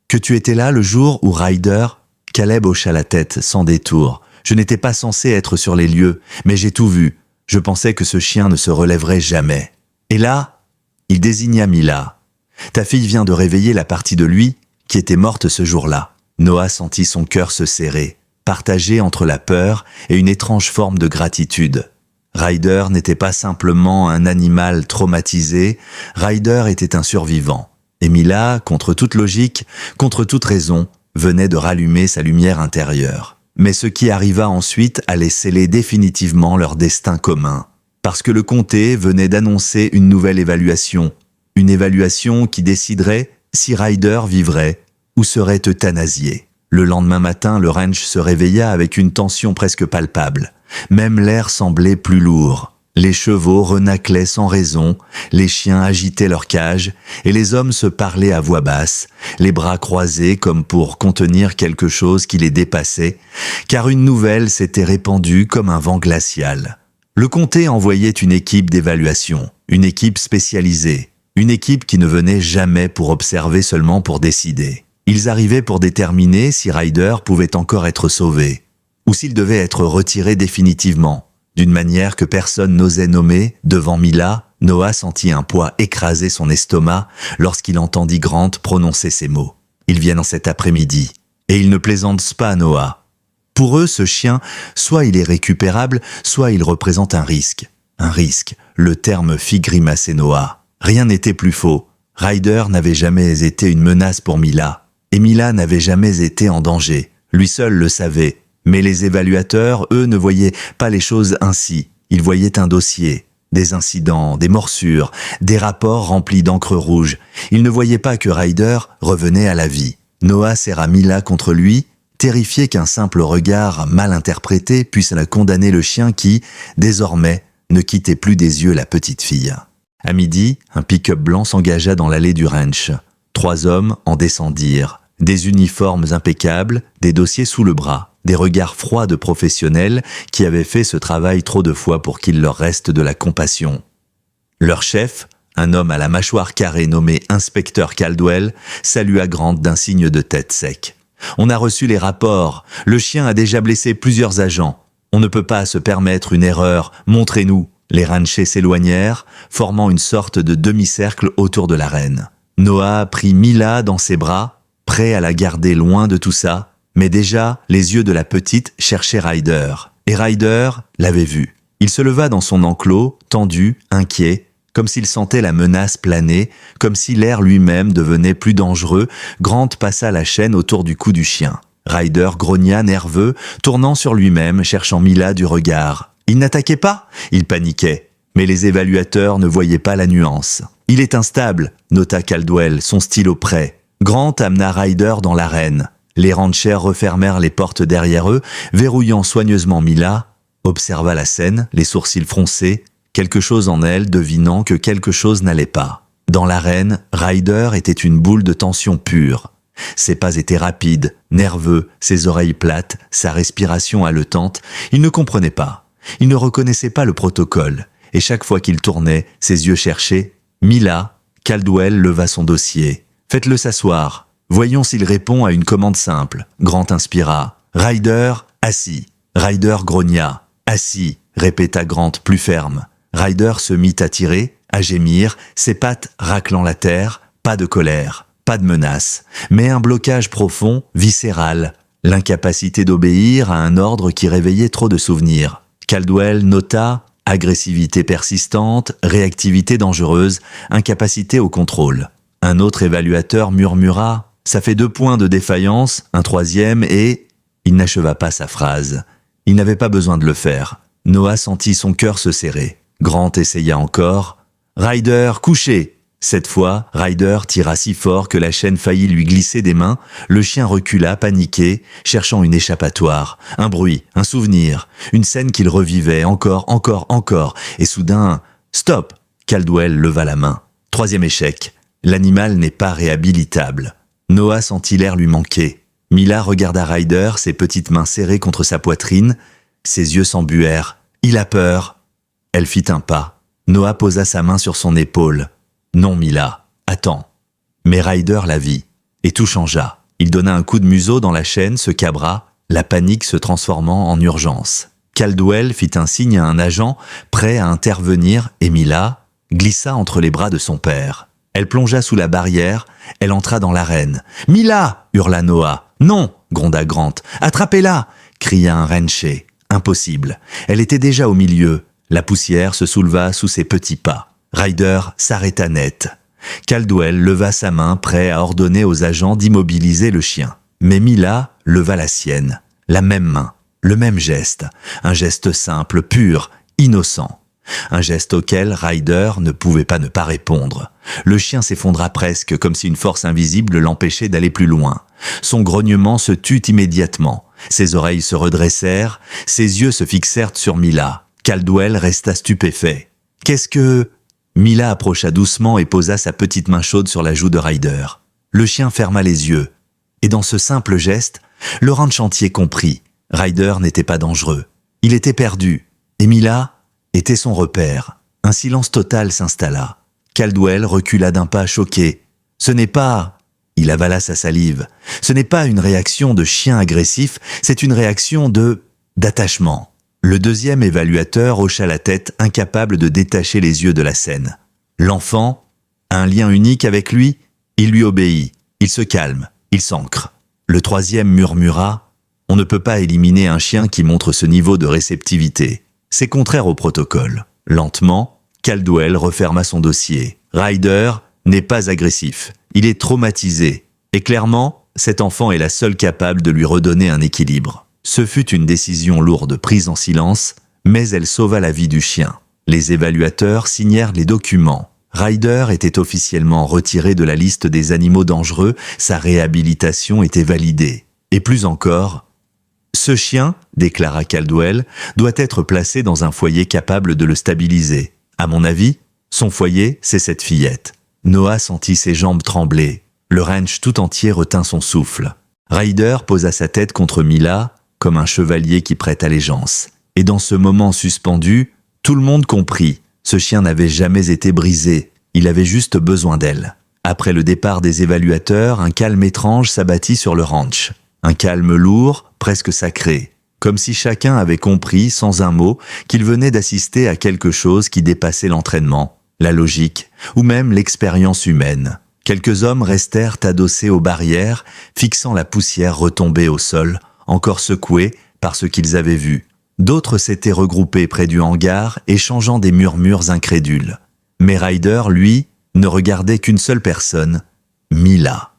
que tu étais là le jour où Ryder ?» Caleb hocha la tête sans détour. « Je n'étais pas censé être sur les lieux, mais j'ai tout vu. Je pensais que ce chien ne se relèverait jamais. » Et là, il désigna Mila. « Ta fille vient de réveiller la partie de lui qui était morte ce jour-là. » Noah sentit son cœur se serrer, partagé entre la peur et une étrange forme de gratitude. Ryder n'était pas simplement un animal traumatisé, Ryder était un survivant. Et Mila, contre toute logique, contre toute raison, venait de rallumer sa lumière intérieure. Mais ce qui arriva ensuite allait sceller définitivement leur destin commun. Parce que le comté venait d'annoncer une nouvelle évaluation. Une évaluation qui déciderait si Ryder vivrait ou serait euthanasié. Le lendemain matin, le ranch se réveilla avec une tension presque palpable. Même l'air semblait plus lourd. Les chevaux renâclaient sans raison, les chiens agitaient leur cage, et les hommes se parlaient à voix basse, les bras croisés comme pour contenir quelque chose qui les dépassait, car une nouvelle s'était répandue comme un vent glacial. Le comté envoyait une équipe d'évaluation, une équipe spécialisée, une équipe qui ne venait jamais pour observer, seulement pour décider. Ils arrivaient pour déterminer si Ryder pouvait encore être sauvé, ou s'il devait être retiré définitivement. D'une manière que personne n'osait nommer, devant Mila, Noah sentit un poids écraser son estomac lorsqu'il entendit Grant prononcer ces mots. Ils viennent en cet après-midi, et ils ne plaisantent pas, Noah. Pour eux, ce chien, soit il est récupérable, soit il représente un risque. Un risque, le terme fit grimacer Noah. Rien n'était plus faux. Ryder n'avait jamais été une menace pour Mila. Et Mila n'avait jamais été en danger. Lui seul le savait. Mais les évaluateurs, eux, ne voyaient pas les choses ainsi. Ils voyaient un dossier, des incidents, des morsures, des rapports remplis d'encre rouge. Ils ne voyaient pas que Ryder revenait à la vie. Noah serra Mila contre lui, terrifié qu'un simple regard mal interprété puisse la condamner le chien qui, désormais, ne quittait plus des yeux la petite fille. À midi, un pick-up blanc s'engagea dans l'allée du ranch. 3 hommes en descendirent. Des uniformes impeccables, des dossiers sous le bras, des regards froids de professionnels qui avaient fait ce travail trop de fois pour qu'il leur reste de la compassion. Leur chef, un homme à la mâchoire carrée nommé Inspecteur Caldwell, salua Grant d'un signe de tête sec. « On a reçu les rapports. Le chien a déjà blessé plusieurs agents. On ne peut pas se permettre une erreur. Montrez-nous. » Les ranchers s'éloignèrent, formant une sorte de demi-cercle autour de la reine. Noah prit Mila dans ses bras, prêt à la garder loin de tout ça, mais déjà, les yeux de la petite cherchaient Ryder. Et Ryder l'avait vu. Il se leva dans son enclos, tendu, inquiet, comme s'il sentait la menace planer, comme si l'air lui-même devenait plus dangereux. Grant passa la chaîne autour du cou du chien. Ryder grogna nerveux, tournant sur lui-même, cherchant Mila du regard. Il n'attaquait pas, il paniquait. Mais les évaluateurs ne voyaient pas la nuance. « Il est instable », nota Caldwell, son stylo prêt. Grant amena Ryder dans l'arène. Les ranchers refermèrent les portes derrière eux, verrouillant soigneusement Mila, observa la scène, les sourcils froncés, quelque chose en elle devinant que quelque chose n'allait pas. Dans l'arène, Ryder était une boule de tension pure. Ses pas étaient rapides, nerveux, ses oreilles plates, sa respiration haletante. Il ne comprenait pas. Il ne reconnaissait pas le protocole. Et chaque fois qu'il tournait, ses yeux cherchaient « Mila ». Caldwell leva son dossier. « Faites-le s'asseoir. Voyons s'il répond à une commande simple. » Grant inspira. « Ryder, assis. » Ryder grogna. « Assis », répéta Grant plus ferme. Ryder se mit à tirer, à gémir, ses pattes raclant la terre. Pas de colère, pas de menace, mais un blocage profond, viscéral. L'incapacité d'obéir à un ordre qui réveillait trop de souvenirs. Caldwell nota Agressivité persistante, réactivité dangereuse, incapacité au contrôle. Un autre évaluateur murmura « Ça fait 2 points de défaillance », un troisième et… Il n'acheva pas sa phrase. Il n'avait pas besoin de le faire. Noah sentit son cœur se serrer. Grant essaya encore. « Ryder, couché !» Cette fois, Ryder tira si fort que la chaîne faillit lui glisser des mains. Le chien recula, paniqué, cherchant une échappatoire. Un bruit, un souvenir, une scène qu'il revivait encore. Et soudain, « Stop !» Caldwell leva la main. 3e échec. L'animal n'est pas réhabilitable. Noah sentit l'air lui manquer. Mila regarda Ryder, ses petites mains serrées contre sa poitrine. Ses yeux s'embuèrent. « Il a peur !» Elle fit un pas. Noah posa sa main sur son épaule. « Non, Mila, attends. » Mais Ryder la vit, et tout changea. Il donna un coup de museau dans la chaîne, se cabra, la panique se transformant en urgence. Caldwell fit un signe à un agent, prêt à intervenir, et Mila glissa entre les bras de son père. Elle plongea sous la barrière, elle entra dans l'arène. « Mila !» hurla Noah. « Non !» gronda Grant. « Attrapez-la !» cria un Wrenché. Impossible. Elle était déjà au milieu. La poussière se souleva sous ses petits pas. Ryder s'arrêta net. Caldwell leva sa main, prêt à ordonner aux agents d'immobiliser le chien. Mais Mila leva la sienne. La même main, le même geste. Un geste simple, pur, innocent. Un geste auquel Ryder ne pouvait pas ne pas répondre. Le chien s'effondra presque, comme si une force invisible l'empêchait d'aller plus loin. Son grognement se tut immédiatement. Ses oreilles se redressèrent, ses yeux se fixèrent sur Mila. Caldwell resta stupéfait. « Qu'est-ce que… » Mila approcha doucement et posa sa petite main chaude sur la joue de Ryder. Le chien ferma les yeux. Et dans ce simple geste, le ranch entier comprit. Ryder n'était pas dangereux. Il était perdu. Et Mila était son repère. Un silence total s'installa. Caldwell recula d'un pas choqué. Ce n'est pas… Il avala sa salive. Ce n'est pas une réaction de chien agressif, c'est une réaction d'attachement. Le 2e évaluateur hocha la tête, incapable de détacher les yeux de la scène. L'enfant a un lien unique avec lui, il lui obéit, il se calme, il s'ancre. Le 3e murmura « On ne peut pas éliminer un chien qui montre ce niveau de réceptivité. C'est contraire au protocole. » Lentement, Caldwell referma son dossier. Ryder n'est pas agressif, il est traumatisé. Et clairement, cet enfant est la seule capable de lui redonner un équilibre. Ce fut une décision lourde prise en silence, mais elle sauva la vie du chien. Les évaluateurs signèrent les documents. Ryder était officiellement retiré de la liste des animaux dangereux, sa réhabilitation était validée. Et plus encore, « Ce chien, déclara Caldwell, doit être placé dans un foyer capable de le stabiliser. À mon avis, son foyer, c'est cette fillette. » Noah sentit ses jambes trembler. Le ranch tout entier retint son souffle. Ryder posa sa tête contre Mila, comme un chevalier qui prête allégeance. Et dans ce moment suspendu, tout le monde comprit. Ce chien n'avait jamais été brisé, il avait juste besoin d'elle. Après le départ des évaluateurs, un calme étrange s'abattit sur le ranch. Un calme lourd, presque sacré. Comme si chacun avait compris, sans un mot, qu'il venait d'assister à quelque chose qui dépassait l'entraînement, la logique, ou même l'expérience humaine. Quelques hommes restèrent adossés aux barrières, fixant la poussière retombée au sol, encore secoués par ce qu'ils avaient vu. D'autres s'étaient regroupés près du hangar, échangeant des murmures incrédules. Mais Ryder, lui, ne regardait qu'une seule personne, Mila.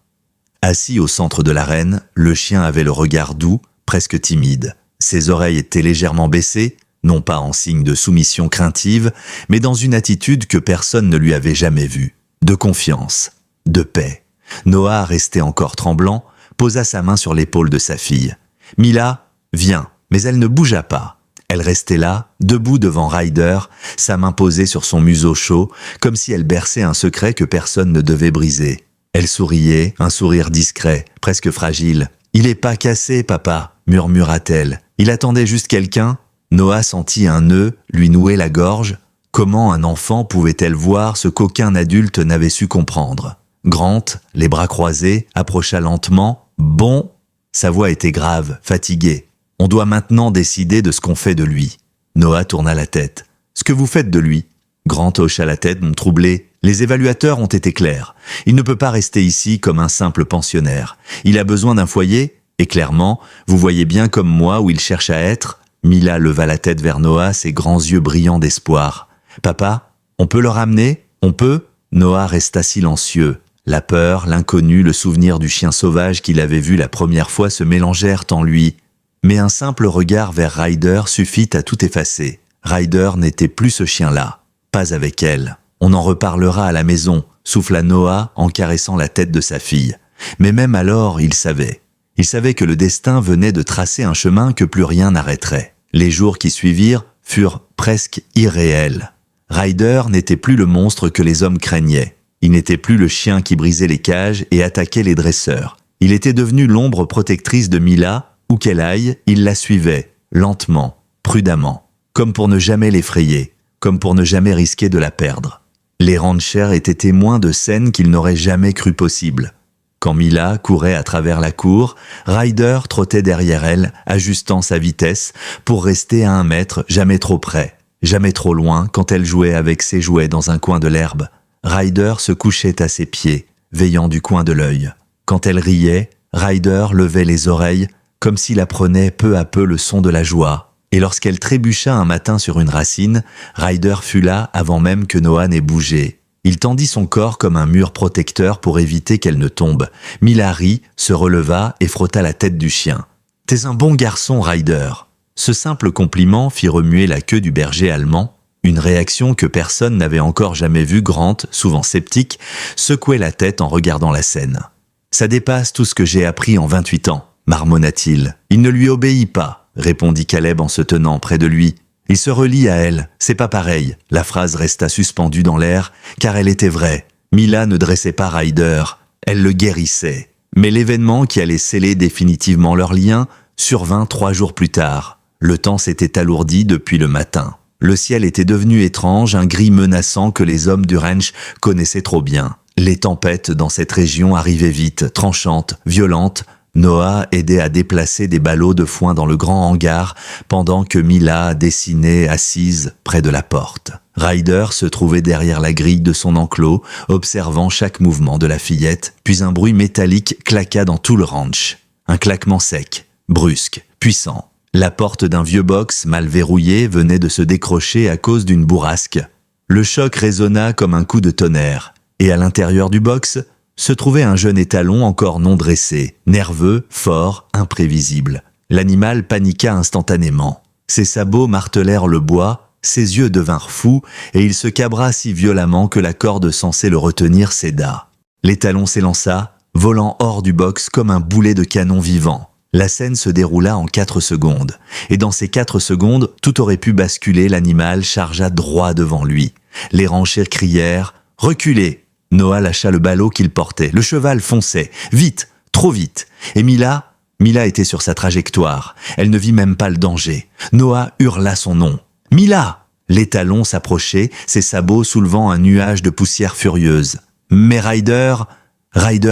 Assis au centre de l'arène, le chien avait le regard doux, presque timide. Ses oreilles étaient légèrement baissées, non pas en signe de soumission craintive, mais dans une attitude que personne ne lui avait jamais vue. De confiance, de paix. Noah, resté encore tremblant, posa sa main sur l'épaule de sa fille. « Mila, viens !» Mais elle ne bougea pas. Elle restait là, debout devant Ryder, sa main posée sur son museau chaud, comme si elle berçait un secret que personne ne devait briser. Elle souriait, un sourire discret, presque fragile. « Il est pas cassé, papa !» murmura-t-elle. Il attendait juste quelqu'un. Noah sentit un nœud lui nouer la gorge. Comment un enfant pouvait-elle voir ce qu'aucun adulte n'avait su comprendre? Grant, les bras croisés, approcha lentement. « Bon !» Sa voix était grave, fatiguée. « On doit maintenant décider de ce qu'on fait de lui. » Noah tourna la tête. « Ce que vous faites de lui ?» Grant hocha la tête, troublé. Les évaluateurs ont été clairs. Il ne peut pas rester ici comme un simple pensionnaire. Il a besoin d'un foyer, et clairement, vous voyez bien comme moi où il cherche à être. Mila leva la tête vers Noah, ses grands yeux brillants d'espoir. « Papa, on peut le ramener? On peut ?» Noah resta silencieux. La peur, l'inconnu, le souvenir du chien sauvage qu'il avait vu la première fois se mélangèrent en lui. Mais un simple regard vers Ryder suffit à tout effacer. Ryder n'était plus ce chien-là. Pas avec elle. On en reparlera à la maison, souffla Noah en caressant la tête de sa fille. Mais même alors, il savait. Il savait que le destin venait de tracer un chemin que plus rien n'arrêterait. Les jours qui suivirent furent presque irréels. Ryder n'était plus le monstre que les hommes craignaient. Il n'était plus le chien qui brisait les cages et attaquait les dresseurs. Il était devenu l'ombre protectrice de Mila. Où qu'elle aille, il la suivait, lentement, prudemment, comme pour ne jamais l'effrayer, comme pour ne jamais risquer de la perdre. Les ranchers étaient témoins de scènes qu'ils n'auraient jamais cru possibles. Quand Mila courait à travers la cour, Ryder trottait derrière elle, ajustant sa vitesse pour rester à 1 mètre, jamais trop près, jamais trop loin quand elle jouait avec ses jouets dans un coin de l'herbe. Ryder se couchait à ses pieds, veillant du coin de l'œil. Quand elle riait, Ryder levait les oreilles comme s'il apprenait peu à peu le son de la joie. Et lorsqu'elle trébucha un matin sur une racine, Ryder fut là avant même que Noah n'ait bougé. Il tendit son corps comme un mur protecteur pour éviter qu'elle ne tombe. Mila rit, se releva et frotta la tête du chien. « T'es un bon garçon, Ryder !» Ce simple compliment fit remuer la queue du berger allemand. Une réaction que personne n'avait encore jamais vue. Grant, souvent sceptique, secouait la tête en regardant la scène. « Ça dépasse tout ce que j'ai appris en 28 ans. » marmonna-t-il. « Il ne lui obéit pas, » répondit Caleb en se tenant près de lui. « Il se relie à elle, c'est pas pareil. » La phrase resta suspendue dans l'air, car elle était vraie. Mila ne dressait pas Ryder, elle le guérissait. Mais l'événement qui allait sceller définitivement leur lien survint 3 jours plus tard. Le temps s'était alourdi depuis le matin. Le ciel était devenu étrange, un gris menaçant que les hommes du ranch connaissaient trop bien. Les tempêtes dans cette région arrivaient vite, tranchantes, violentes. Noah aidait à déplacer des ballots de foin dans le grand hangar pendant que Mila dessinait assise près de la porte. Ryder se trouvait derrière la grille de son enclos, observant chaque mouvement de la fillette, puis un bruit métallique claqua dans tout le ranch. Un claquement sec, brusque, puissant. La porte d'un vieux box mal verrouillé venait de se décrocher à cause d'une bourrasque. Le choc résonna comme un coup de tonnerre, et à l'intérieur du box, se trouvait un jeune étalon encore non dressé, nerveux, fort, imprévisible. L'animal paniqua instantanément. Ses sabots martelèrent le bois, ses yeux devinrent fous, et il se cabra si violemment que la corde censée le retenir céda. L'étalon s'élança, volant hors du box comme un boulet de canon vivant. La scène se déroula en 4 secondes, et dans ces 4 secondes, tout aurait pu basculer. L'animal chargea droit devant lui. Les ranchers crièrent « Reculez !» Noah lâcha le ballot qu'il portait. Le cheval fonçait, vite, trop vite. Et Mila était sur sa trajectoire. Elle ne vit même pas le danger. Noah hurla son nom. « Mila !» L'étalon s'approchait, ses sabots soulevant un nuage de poussière furieuse. Mais Ryder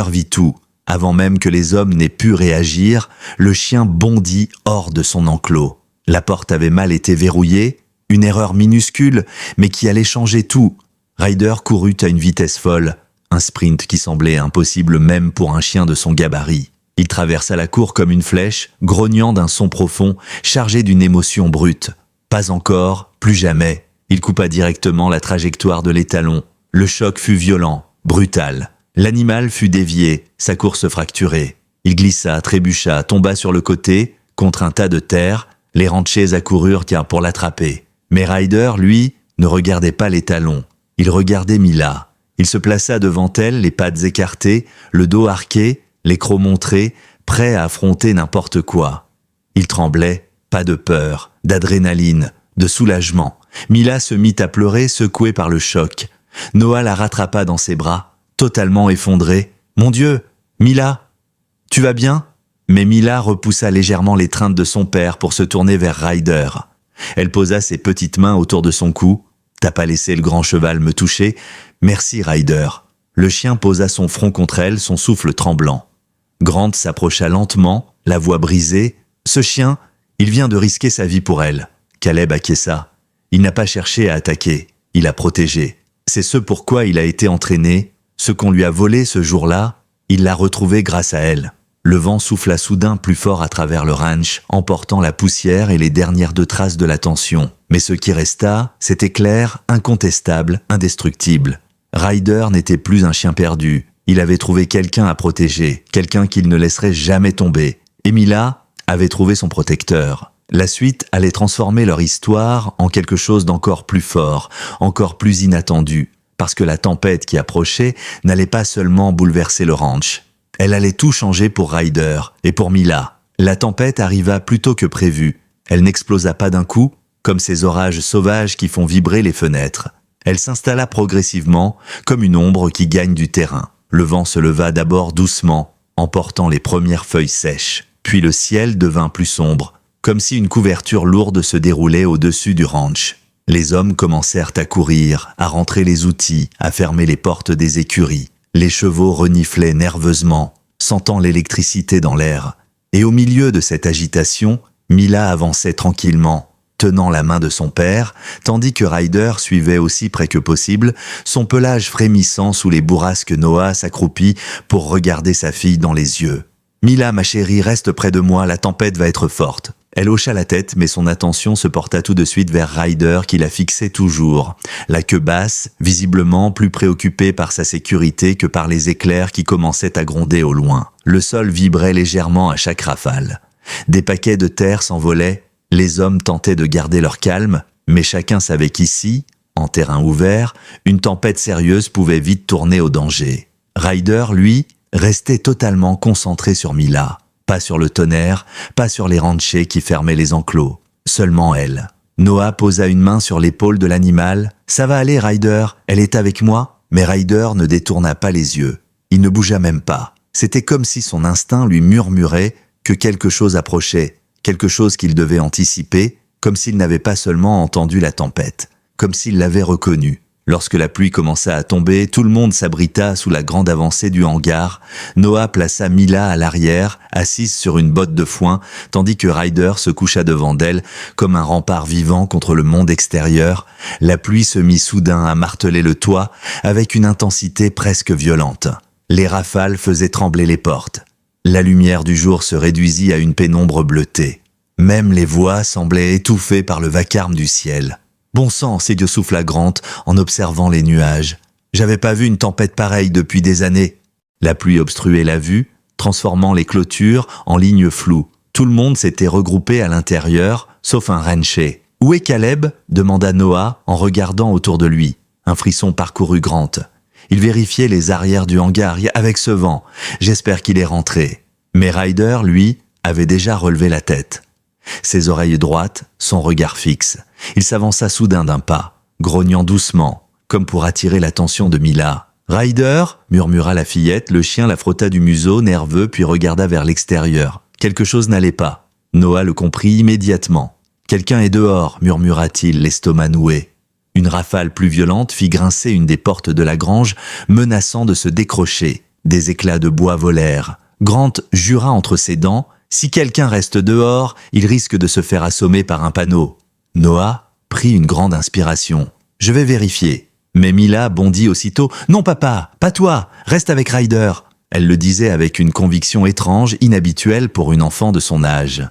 vit tout. Avant même que les hommes n'aient pu réagir, le chien bondit hors de son enclos. La porte avait mal été verrouillée, une erreur minuscule, mais qui allait changer tout. Ryder courut à une vitesse folle, un sprint qui semblait impossible même pour un chien de son gabarit. Il traversa la cour comme une flèche, grognant d'un son profond, chargé d'une émotion brute. Pas encore, plus jamais. Il coupa directement la trajectoire de l'étalon. Le choc fut violent, brutal. L'animal fut dévié, sa course fracturée. Il glissa, trébucha, tomba sur le côté, contre un tas de terre. Les ranchers accoururent pour l'attraper. Mais Ryder, lui, ne regardait pas l'étalon. Il regardait Mila. Il se plaça devant elle, les pattes écartées, le dos arqué, les crocs montrés, prêt à affronter n'importe quoi. Il tremblait, pas de peur, d'adrénaline, de soulagement. Mila se mit à pleurer, secouée par le choc. Noah la rattrapa dans ses bras, totalement effondrée. « Mon Dieu, Mila, tu vas bien ?» Mais Mila repoussa légèrement l'étreinte de son père pour se tourner vers Ryder. Elle posa ses petites mains autour de son cou. « T'as pas laissé le grand cheval me toucher ? Merci, Ryder. » Le chien posa son front contre elle, son souffle tremblant. Grant s'approcha lentement, la voix brisée. « Ce chien, il vient de risquer sa vie pour elle. » Caleb acquiesça. Il n'a pas cherché à attaquer, il a protégé. C'est ce pourquoi il a été entraîné. Ce qu'on lui a volé ce jour-là, il l'a retrouvé grâce à elle. Le vent souffla soudain plus fort à travers le ranch, emportant la poussière et les dernières deux traces de la tension. Mais ce qui resta, c'était clair, incontestable, indestructible. Ryder n'était plus un chien perdu. Il avait trouvé quelqu'un à protéger, quelqu'un qu'il ne laisserait jamais tomber. Et Mila avait trouvé son protecteur. La suite allait transformer leur histoire en quelque chose d'encore plus fort, encore plus inattendu, parce que la tempête qui approchait n'allait pas seulement bouleverser le ranch. Elle allait tout changer pour Ryder et pour Mila. La tempête arriva plus tôt que prévu. Elle n'explosa pas d'un coup, comme ces orages sauvages qui font vibrer les fenêtres. Elle s'installa progressivement, comme une ombre qui gagne du terrain. Le vent se leva d'abord doucement, emportant les premières feuilles sèches. Puis le ciel devint plus sombre, comme si une couverture lourde se déroulait au-dessus du ranch. Les hommes commencèrent à courir, à rentrer les outils, à fermer les portes des écuries. Les chevaux reniflaient nerveusement, sentant l'électricité dans l'air. Et au milieu de cette agitation, Mila avançait tranquillement, tenant la main de son père, tandis que Ryder suivait aussi près que possible, son pelage frémissant sous les bourrasques. Noah s'accroupit pour regarder sa fille dans les yeux. « Mila, ma chérie, reste près de moi, la tempête va être forte. » Elle hocha la tête, mais son attention se porta tout de suite vers Ryder qui la fixait toujours, la queue basse, visiblement plus préoccupé par sa sécurité que par les éclairs qui commençaient à gronder au loin. Le sol vibrait légèrement à chaque rafale. Des paquets de terre s'envolaient, les hommes tentaient de garder leur calme, mais chacun savait qu'ici, en terrain ouvert, une tempête sérieuse pouvait vite tourner au danger. Ryder, lui, restait totalement concentré sur Mila. Pas sur le tonnerre, pas sur les ranchers qui fermaient les enclos. Seulement elle. Noah posa une main sur l'épaule de l'animal. « Ça va aller, Ryder, elle est avec moi ?» Mais Ryder ne détourna pas les yeux. Il ne bougea même pas. C'était comme si son instinct lui murmurait que quelque chose approchait, quelque chose qu'il devait anticiper, comme s'il n'avait pas seulement entendu la tempête, comme s'il l'avait reconnue. Lorsque la pluie commença à tomber, tout le monde s'abrita sous la grande avancée du hangar. Noah plaça Mila à l'arrière, assise sur une botte de foin, tandis que Ryder se coucha devant d'elle, comme un rempart vivant contre le monde extérieur. La pluie se mit soudain à marteler le toit, avec une intensité presque violente. Les rafales faisaient trembler les portes. La lumière du jour se réduisit à une pénombre bleutée. Même les voix semblaient étouffées par le vacarme du ciel. « Bon sang !» souffla Grant en observant les nuages. « J'avais pas vu une tempête pareille depuis des années. » La pluie obstruait la vue, transformant les clôtures en lignes floues. Tout le monde s'était regroupé à l'intérieur, sauf un rancher. « Où est Caleb ?» demanda Noah en regardant autour de lui. Un frisson parcourut Grant. Il vérifiait les arrières du hangar. « Avec ce vent, j'espère qu'il est rentré. » Mais Ryder, lui, avait déjà relevé la tête. Ses oreilles droites, son regard fixe. Il s'avança soudain d'un pas, grognant doucement, comme pour attirer l'attention de Mila. « Ryder !» murmura la fillette, le chien la frotta du museau, nerveux, puis regarda vers l'extérieur. Quelque chose n'allait pas. Noah le comprit immédiatement. « Quelqu'un est dehors !» murmura-t-il, l'estomac noué. Une rafale plus violente fit grincer une des portes de la grange, menaçant de se décrocher. Des éclats de bois volèrent. Grant jura entre ses dents: si quelqu'un reste dehors, il risque de se faire assommer par un panneau. Noah prit une grande inspiration. « Je vais vérifier. » Mais Mila bondit aussitôt. « Non, papa, pas toi, reste avec Ryder. » Elle le disait avec une conviction étrange, inhabituelle pour une enfant de son âge.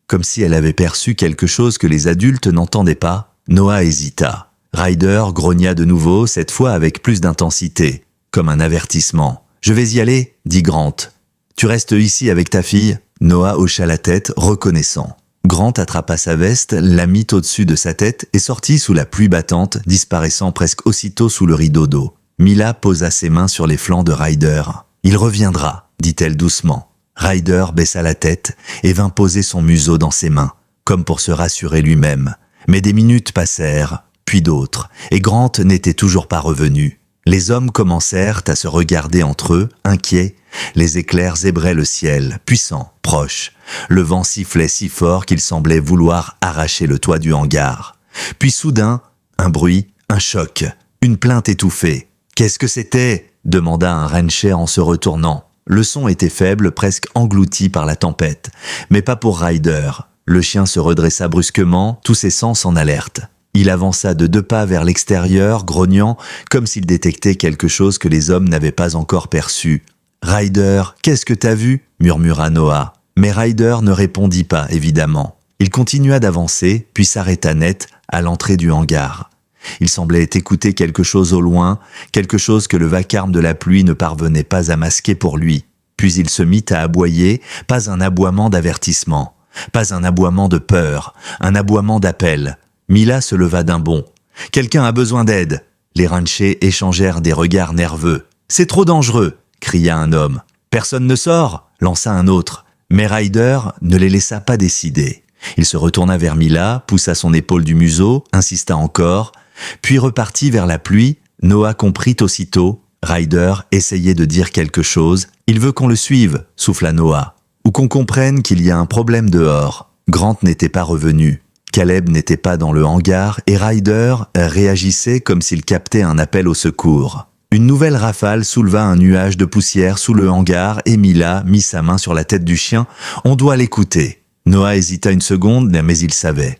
Comme si elle avait perçu quelque chose que les adultes n'entendaient pas. Noah hésita. Ryder grogna de nouveau, cette fois avec plus d'intensité, comme un avertissement. « Je vais y aller, » dit Grant. « Tu restes ici avec ta fille ?» Noah hocha la tête, reconnaissant. Grant attrapa sa veste, la mit au-dessus de sa tête et sortit sous la pluie battante, disparaissant presque aussitôt sous le rideau d'eau. Mila posa ses mains sur les flancs de Ryder. « Il reviendra », dit-elle doucement. Ryder baissa la tête et vint poser son museau dans ses mains, comme pour se rassurer lui-même. Mais des minutes passèrent, puis d'autres, et Grant n'était toujours pas revenu. Les hommes commencèrent à se regarder entre eux, inquiets. Les éclairs zébraient le ciel, puissants, proches. Le vent sifflait si fort qu'il semblait vouloir arracher le toit du hangar. Puis soudain, un bruit, un choc, une plainte étouffée. « Qu'est-ce que c'était ?» demanda un rancher en se retournant. Le son était faible, presque englouti par la tempête. Mais pas pour Ryder. Le chien se redressa brusquement, tous ses sens en alerte. Il avança de 2 pas vers l'extérieur, grognant, comme s'il détectait quelque chose que les hommes n'avaient pas encore perçu. Ryder, qu'est-ce que t'as vu » murmura Noah. Mais Ryder ne répondit pas, évidemment. Il continua d'avancer, puis s'arrêta net à l'entrée du hangar. Il semblait écouter quelque chose au loin, quelque chose que le vacarme de la pluie ne parvenait pas à masquer pour lui. Puis il se mit à aboyer, pas un aboiement d'avertissement, pas un aboiement de peur, un aboiement d'appel. Mila se leva d'un bond. « Quelqu'un a besoin d'aide !» Les ranchers échangèrent des regards nerveux. « C'est trop dangereux !» cria un homme. « Personne ne sort !» lança un autre. Mais Ryder ne les laissa pas décider. Il se retourna vers Mila, poussa son épaule du museau, insista encore, puis repartit vers la pluie. Noah comprit aussitôt. Ryder essayait de dire quelque chose. « Il veut qu'on le suive !» souffla Noah. « Ou qu'on comprenne qu'il y a un problème dehors. » Grant n'était pas revenu. Caleb n'était pas dans le hangar et Ryder réagissait comme s'il captait un appel au secours. Une nouvelle rafale souleva un nuage de poussière sous le hangar et Mila mit sa main sur la tête du chien. « On doit l'écouter !» Noah hésita une seconde, mais il savait.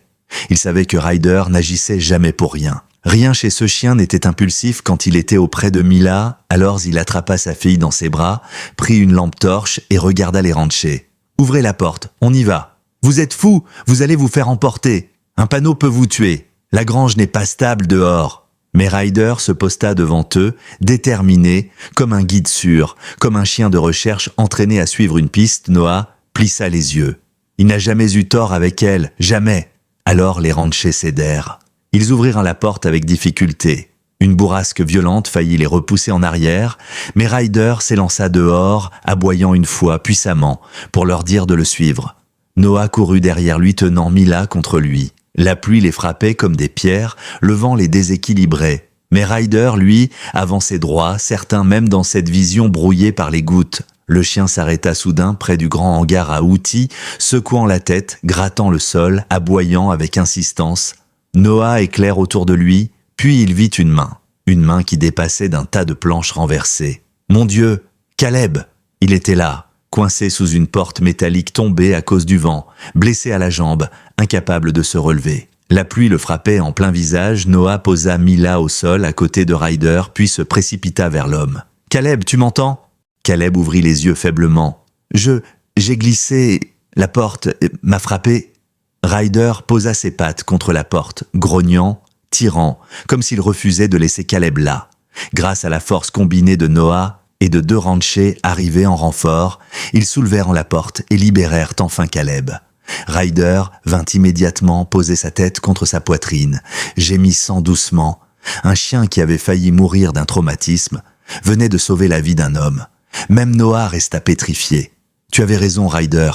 Il savait que Ryder n'agissait jamais pour rien. Rien chez ce chien n'était impulsif quand il était auprès de Mila, alors il attrapa sa fille dans ses bras, prit une lampe torche et regarda les ranchers. « Ouvrez la porte, on y va !»« Vous êtes fous, vous allez vous faire emporter. Un panneau peut vous tuer. La grange n'est pas stable dehors. » Mais Ryder se posta devant eux, déterminé, comme un guide sûr, comme un chien de recherche entraîné à suivre une piste. Noah plissa les yeux. Il n'a jamais eu tort avec elle, jamais. Alors les ranchers cédèrent. Ils ouvrirent la porte avec difficulté. Une bourrasque violente faillit les repousser en arrière, mais Ryder s'élança dehors, aboyant une fois puissamment, pour leur dire de le suivre. Noah courut derrière lui tenant Mila contre lui. La pluie les frappait comme des pierres, le vent les déséquilibrait. Mais Ryder, lui, avançait droit, certain même dans cette vision brouillée par les gouttes. Le chien s'arrêta soudain près du grand hangar à outils, secouant la tête, grattant le sol, aboyant avec insistance. Noah éclaire autour de lui, puis il vit une main qui dépassait d'un tas de planches renversées. Mon Dieu, Caleb! Il était là. Coincé sous une porte métallique tombée à cause du vent, blessé à la jambe, incapable de se relever. La pluie le frappait en plein visage. Noah posa Mila au sol à côté de Ryder, puis se précipita vers l'homme. « Caleb, tu m'entends » Caleb ouvrit les yeux faiblement. « J'ai glissé, la porte m'a frappé. » Ryder posa ses pattes contre la porte, grognant, tirant, comme s'il refusait de laisser Caleb là. Grâce à la force combinée de Noah et de 2 ranchers arrivés en renfort, ils soulevèrent la porte et libérèrent enfin Caleb. Ryder vint immédiatement poser sa tête contre sa poitrine, gémissant doucement. Un chien qui avait failli mourir d'un traumatisme venait de sauver la vie d'un homme. Même Noah resta pétrifié. « Tu avais raison, Ryder.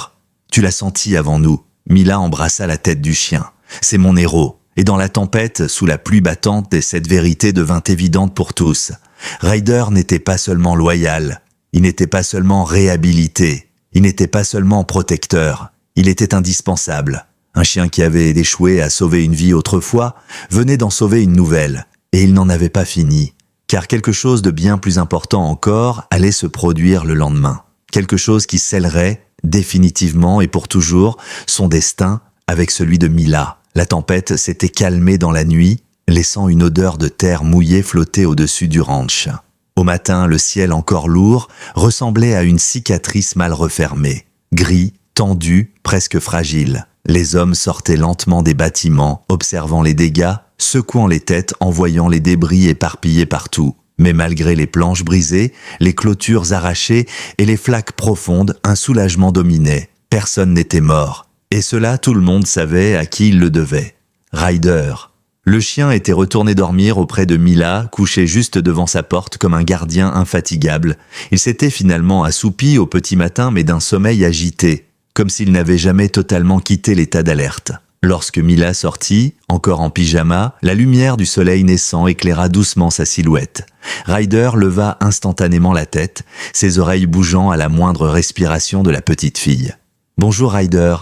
Tu l'as senti avant nous. » Mila embrassa la tête du chien. « C'est mon héros. » Et dans la tempête, sous la pluie battante, cette vérité devint évidente pour tous. Ryder n'était pas seulement loyal, il n'était pas seulement réhabilité, il n'était pas seulement protecteur, il était indispensable. Un chien qui avait échoué à sauver une vie autrefois venait d'en sauver une nouvelle, et il n'en avait pas fini, car quelque chose de bien plus important encore allait se produire le lendemain. Quelque chose qui scellerait, définitivement et pour toujours, son destin avec celui de Mila. La tempête s'était calmée dans la nuit, laissant une odeur de terre mouillée flotter au-dessus du ranch. Au matin, le ciel encore lourd ressemblait à une cicatrice mal refermée, gris, tendu, presque fragile. Les hommes sortaient lentement des bâtiments, observant les dégâts, secouant les têtes en voyant les débris éparpillés partout. Mais malgré les planches brisées, les clôtures arrachées et les flaques profondes, un soulagement dominait. Personne n'était mort. Et cela, tout le monde savait à qui il le devait. Ryder. Le chien était retourné dormir auprès de Mila, couché juste devant sa porte comme un gardien infatigable. Il s'était finalement assoupi au petit matin, mais d'un sommeil agité, comme s'il n'avait jamais totalement quitté l'état d'alerte. Lorsque Mila sortit, encore en pyjama, la lumière du soleil naissant éclaira doucement sa silhouette. Ryder leva instantanément la tête, ses oreilles bougeant à la moindre respiration de la petite fille. « Bonjour Ryder,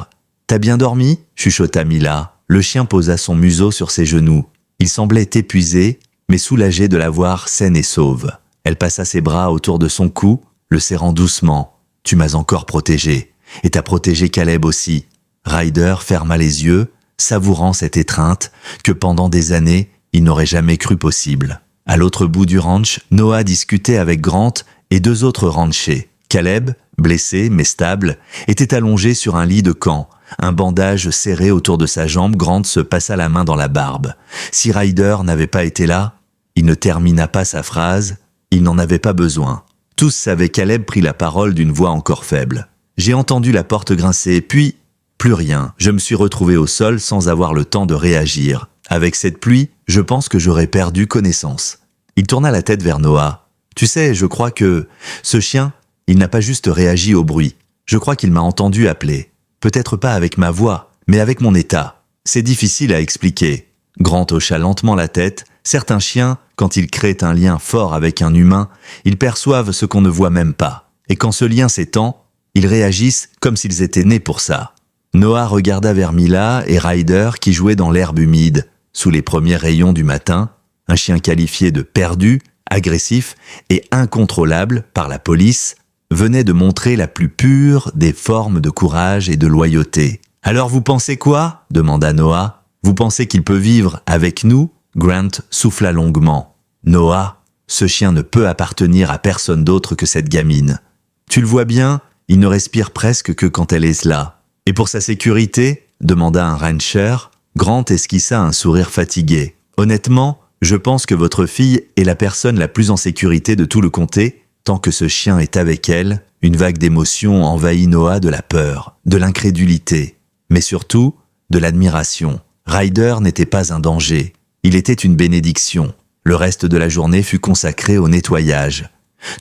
t'as bien dormi ?» chuchota Mila. Le chien posa son museau sur ses genoux. Il semblait épuisé, mais soulagé de la voir saine et sauve. Elle passa ses bras autour de son cou, le serrant doucement. « Tu m'as encore protégé, et t'as protégé Caleb aussi. » Ryder ferma les yeux, savourant cette étreinte que pendant des années, il n'aurait jamais cru possible. À l'autre bout du ranch, Noah discutait avec Grant et 2 autres ranchers. Caleb, blessé mais stable, était allongé sur un lit de camp. Un bandage serré autour de sa jambe, Grant se passa la main dans la barbe. Si Ryder n'avait pas été là, il ne termina pas sa phrase, il n'en avait pas besoin. Tous savaient. Caleb prit la parole d'une voix encore faible. J'ai entendu la porte grincer, puis plus rien. Je me suis retrouvé au sol sans avoir le temps de réagir. Avec cette pluie, je pense que j'aurais perdu connaissance. Il tourna la tête vers Noah. Tu sais, je crois que ce chien, il n'a pas juste réagi au bruit. Je crois qu'il m'a entendu appeler. Peut-être pas avec ma voix, mais avec mon état. C'est difficile à expliquer. Grant hocha lentement la tête. Certains chiens, quand ils créent un lien fort avec un humain, ils perçoivent ce qu'on ne voit même pas. Et quand ce lien s'étend, ils réagissent comme s'ils étaient nés pour ça. Noah regarda vers Mila et Ryder qui jouaient dans l'herbe humide, sous les premiers rayons du matin, un chien qualifié de perdu, agressif et incontrôlable par la police, venait de montrer la plus pure des formes de courage et de loyauté. « Alors vous pensez quoi ?» demanda Noah. « Vous pensez qu'il peut vivre avec nous ?» Grant souffla longuement. « Noah, ce chien ne peut appartenir à personne d'autre que cette gamine. Tu le vois bien, il ne respire presque que quand elle est là. Et pour sa sécurité ?» demanda un rancher. Grant esquissa un sourire fatigué. « Honnêtement, je pense que votre fille est la personne la plus en sécurité de tout le comté. Tant que ce chien est avec elle, une vague d'émotion envahit Noah, de la peur, de l'incrédulité, mais surtout de l'admiration. Ryder n'était pas un danger, il était une bénédiction. Le reste de la journée fut consacré au nettoyage.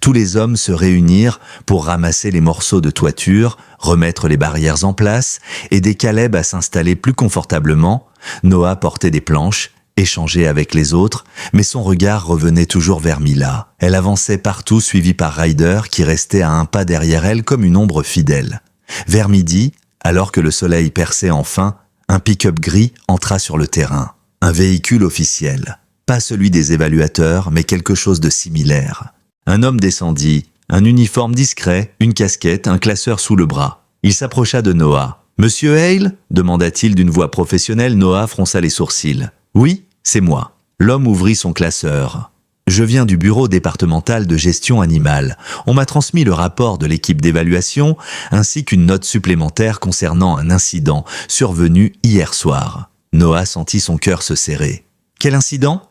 Tous les hommes se réunirent pour ramasser les morceaux de toiture, remettre les barrières en place, aider Caleb à s'installer plus confortablement. Noah portait des planches, échanger avec les autres, mais son regard revenait toujours vers Mila. Elle avançait partout, suivie par Ryder, qui restait à un pas derrière elle comme une ombre fidèle. Vers midi, alors que le soleil perçait enfin, un pick-up gris entra sur le terrain. Un véhicule officiel. Pas celui des évaluateurs, mais quelque chose de similaire. Un homme descendit, un uniforme discret, une casquette, un classeur sous le bras. Il s'approcha de Noah. « Monsieur Hale ?» demanda-t-il d'une voix professionnelle. Noah fronça les sourcils. « Oui, c'est moi. » L'homme ouvrit son classeur. « Je viens du bureau départemental de gestion animale. On m'a transmis le rapport de l'équipe d'évaluation ainsi qu'une note supplémentaire concernant un incident survenu hier soir. » Noah sentit son cœur se serrer. « Quel incident ?»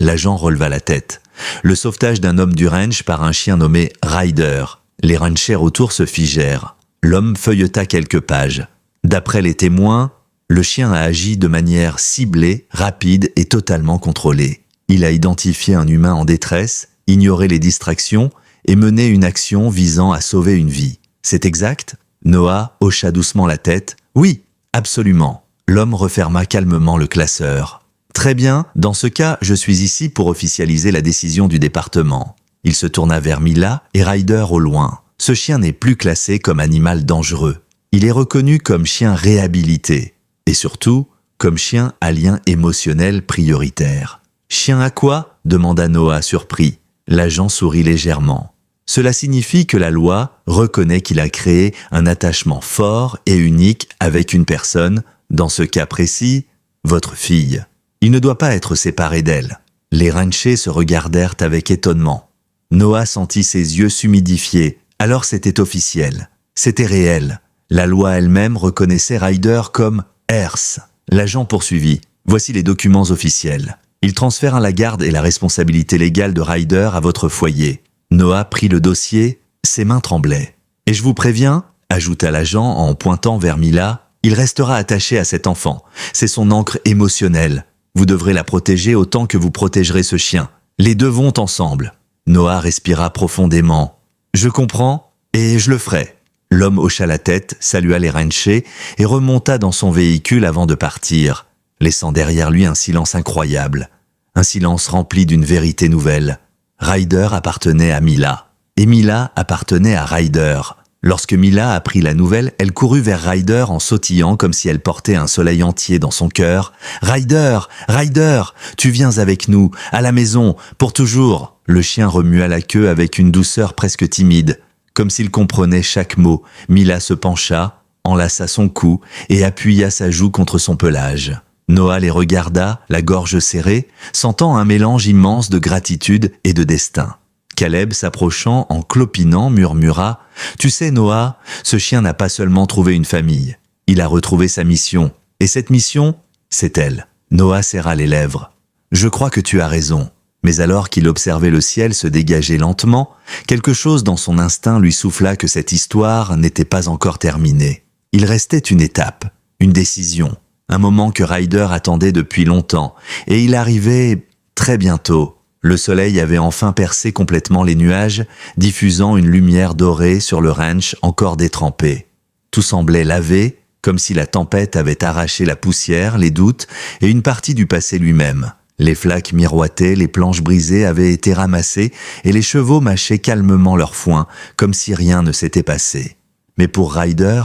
L'agent releva la tête. « Le sauvetage d'un homme du ranch par un chien nommé Ryder. » Les ranchers autour se figèrent. L'homme feuilleta quelques pages. D'après les témoins, le chien a agi de manière ciblée, rapide et totalement contrôlée. Il a identifié un humain en détresse, ignoré les distractions et mené une action visant à sauver une vie. C'est exact ? Noah hocha doucement la tête. Oui, absolument. L'homme referma calmement le classeur. Très bien, dans ce cas, je suis ici pour officialiser la décision du département. Il se tourna vers Mila et Ryder au loin. Ce chien n'est plus classé comme animal dangereux. Il est reconnu comme chien réhabilité. Et surtout, comme chien à lien émotionnel prioritaire. « Chien à quoi ?» demanda Noah surpris. L'agent sourit légèrement. « Cela signifie que la loi reconnaît qu'il a créé un attachement fort et unique avec une personne, dans ce cas précis, votre fille. Il ne doit pas être séparé d'elle. » Les ranchers se regardèrent avec étonnement. Noah sentit ses yeux s'humidifier. Alors c'était officiel. C'était réel. La loi elle-même reconnaissait Ryder comme Herse. L'agent poursuivit. Voici les documents officiels. Il transfère la garde et la responsabilité légale de Ryder à votre foyer. Noah prit le dossier, ses mains tremblaient. Et je vous préviens, ajouta l'agent en pointant vers Mila, il restera attaché à cet enfant. C'est son ancre émotionnelle. Vous devrez la protéger autant que vous protégerez ce chien. Les deux vont ensemble. Noah respira profondément. Je comprends, et je le ferai. L'homme hocha la tête, salua les ranchers et remonta dans son véhicule avant de partir, laissant derrière lui un silence incroyable, un silence rempli d'une vérité nouvelle. Ryder appartenait à Mila, et Mila appartenait à Ryder. Lorsque Mila apprit la nouvelle, elle courut vers Ryder en sautillant comme si elle portait un soleil entier dans son cœur. « Ryder, Ryder, tu viens avec nous, à la maison, pour toujours !» Le chien remua la queue avec une douceur presque timide. Comme s'il comprenait chaque mot, Mila se pencha, enlaça son cou et appuya sa joue contre son pelage. Noah les regarda, la gorge serrée, sentant un mélange immense de gratitude et de destin. Caleb, s'approchant en clopinant, murmura « Tu sais, Noah, ce chien n'a pas seulement trouvé une famille. Il a retrouvé sa mission. Et cette mission, c'est elle. » Noah serra les lèvres. « Je crois que tu as raison. » Mais alors qu'il observait le ciel se dégager lentement, quelque chose dans son instinct lui souffla que cette histoire n'était pas encore terminée. Il restait une étape, une décision, un moment que Ryder attendait depuis longtemps, et il arrivait très bientôt. Le soleil avait enfin percé complètement les nuages, diffusant une lumière dorée sur le ranch encore détrempé. Tout semblait lavé, comme si la tempête avait arraché la poussière, les doutes et une partie du passé lui-même. Les flaques miroitaient, les planches brisées avaient été ramassées et les chevaux mâchaient calmement leur foin, comme si rien ne s'était passé. Mais pour Ryder,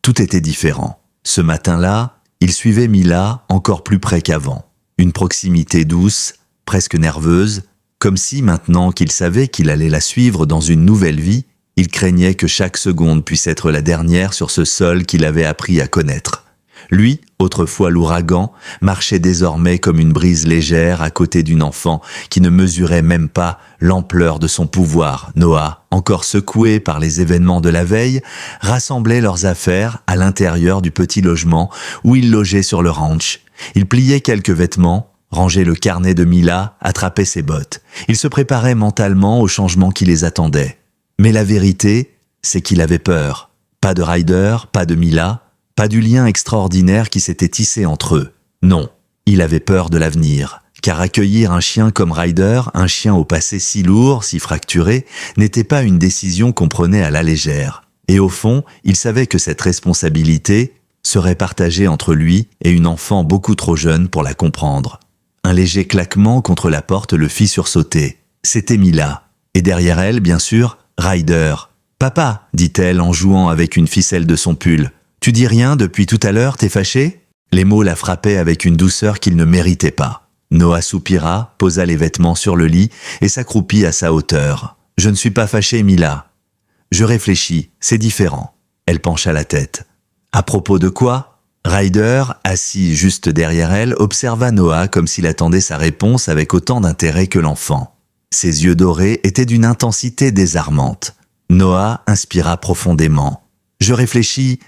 tout était différent. Ce matin-là, il suivait Mila encore plus près qu'avant. Une proximité douce, presque nerveuse, comme si, maintenant qu'il savait qu'il allait la suivre dans une nouvelle vie, il craignait que chaque seconde puisse être la dernière sur ce sol qu'il avait appris à connaître. Lui, autrefois l'ouragan, marchait désormais comme une brise légère à côté d'une enfant qui ne mesurait même pas l'ampleur de son pouvoir. Noah, encore secoué par les événements de la veille, rassemblait leurs affaires à l'intérieur du petit logement où il logeait sur le ranch. Il pliait quelques vêtements, rangeait le carnet de Mila, attrapait ses bottes. Il se préparait mentalement aux changements qui les attendaient. Mais la vérité, c'est qu'il avait peur. Pas de Ryder, pas de Mila, pas du lien extraordinaire qui s'était tissé entre eux. Non, il avait peur de l'avenir, car accueillir un chien comme Ryder, un chien au passé si lourd, si fracturé, n'était pas une décision qu'on prenait à la légère. Et au fond, il savait que cette responsabilité serait partagée entre lui et une enfant beaucoup trop jeune pour la comprendre. Un léger claquement contre la porte le fit sursauter. C'était Mila. Et derrière elle, bien sûr, Ryder. « Papa » dit-elle en jouant avec une ficelle de son pull. « Tu dis rien depuis tout à l'heure, t'es fâché ?» Les mots la frappaient avec une douceur qu'il ne méritait pas. Noah soupira, posa les vêtements sur le lit et s'accroupit à sa hauteur. « Je ne suis pas fâché, Mila. » « Je réfléchis, c'est différent. » Elle pencha la tête. « À propos de quoi ?» Ryder, assis juste derrière elle, observa Noah comme s'il attendait sa réponse avec autant d'intérêt que l'enfant. Ses yeux dorés étaient d'une intensité désarmante. Noah inspira profondément. « Je réfléchis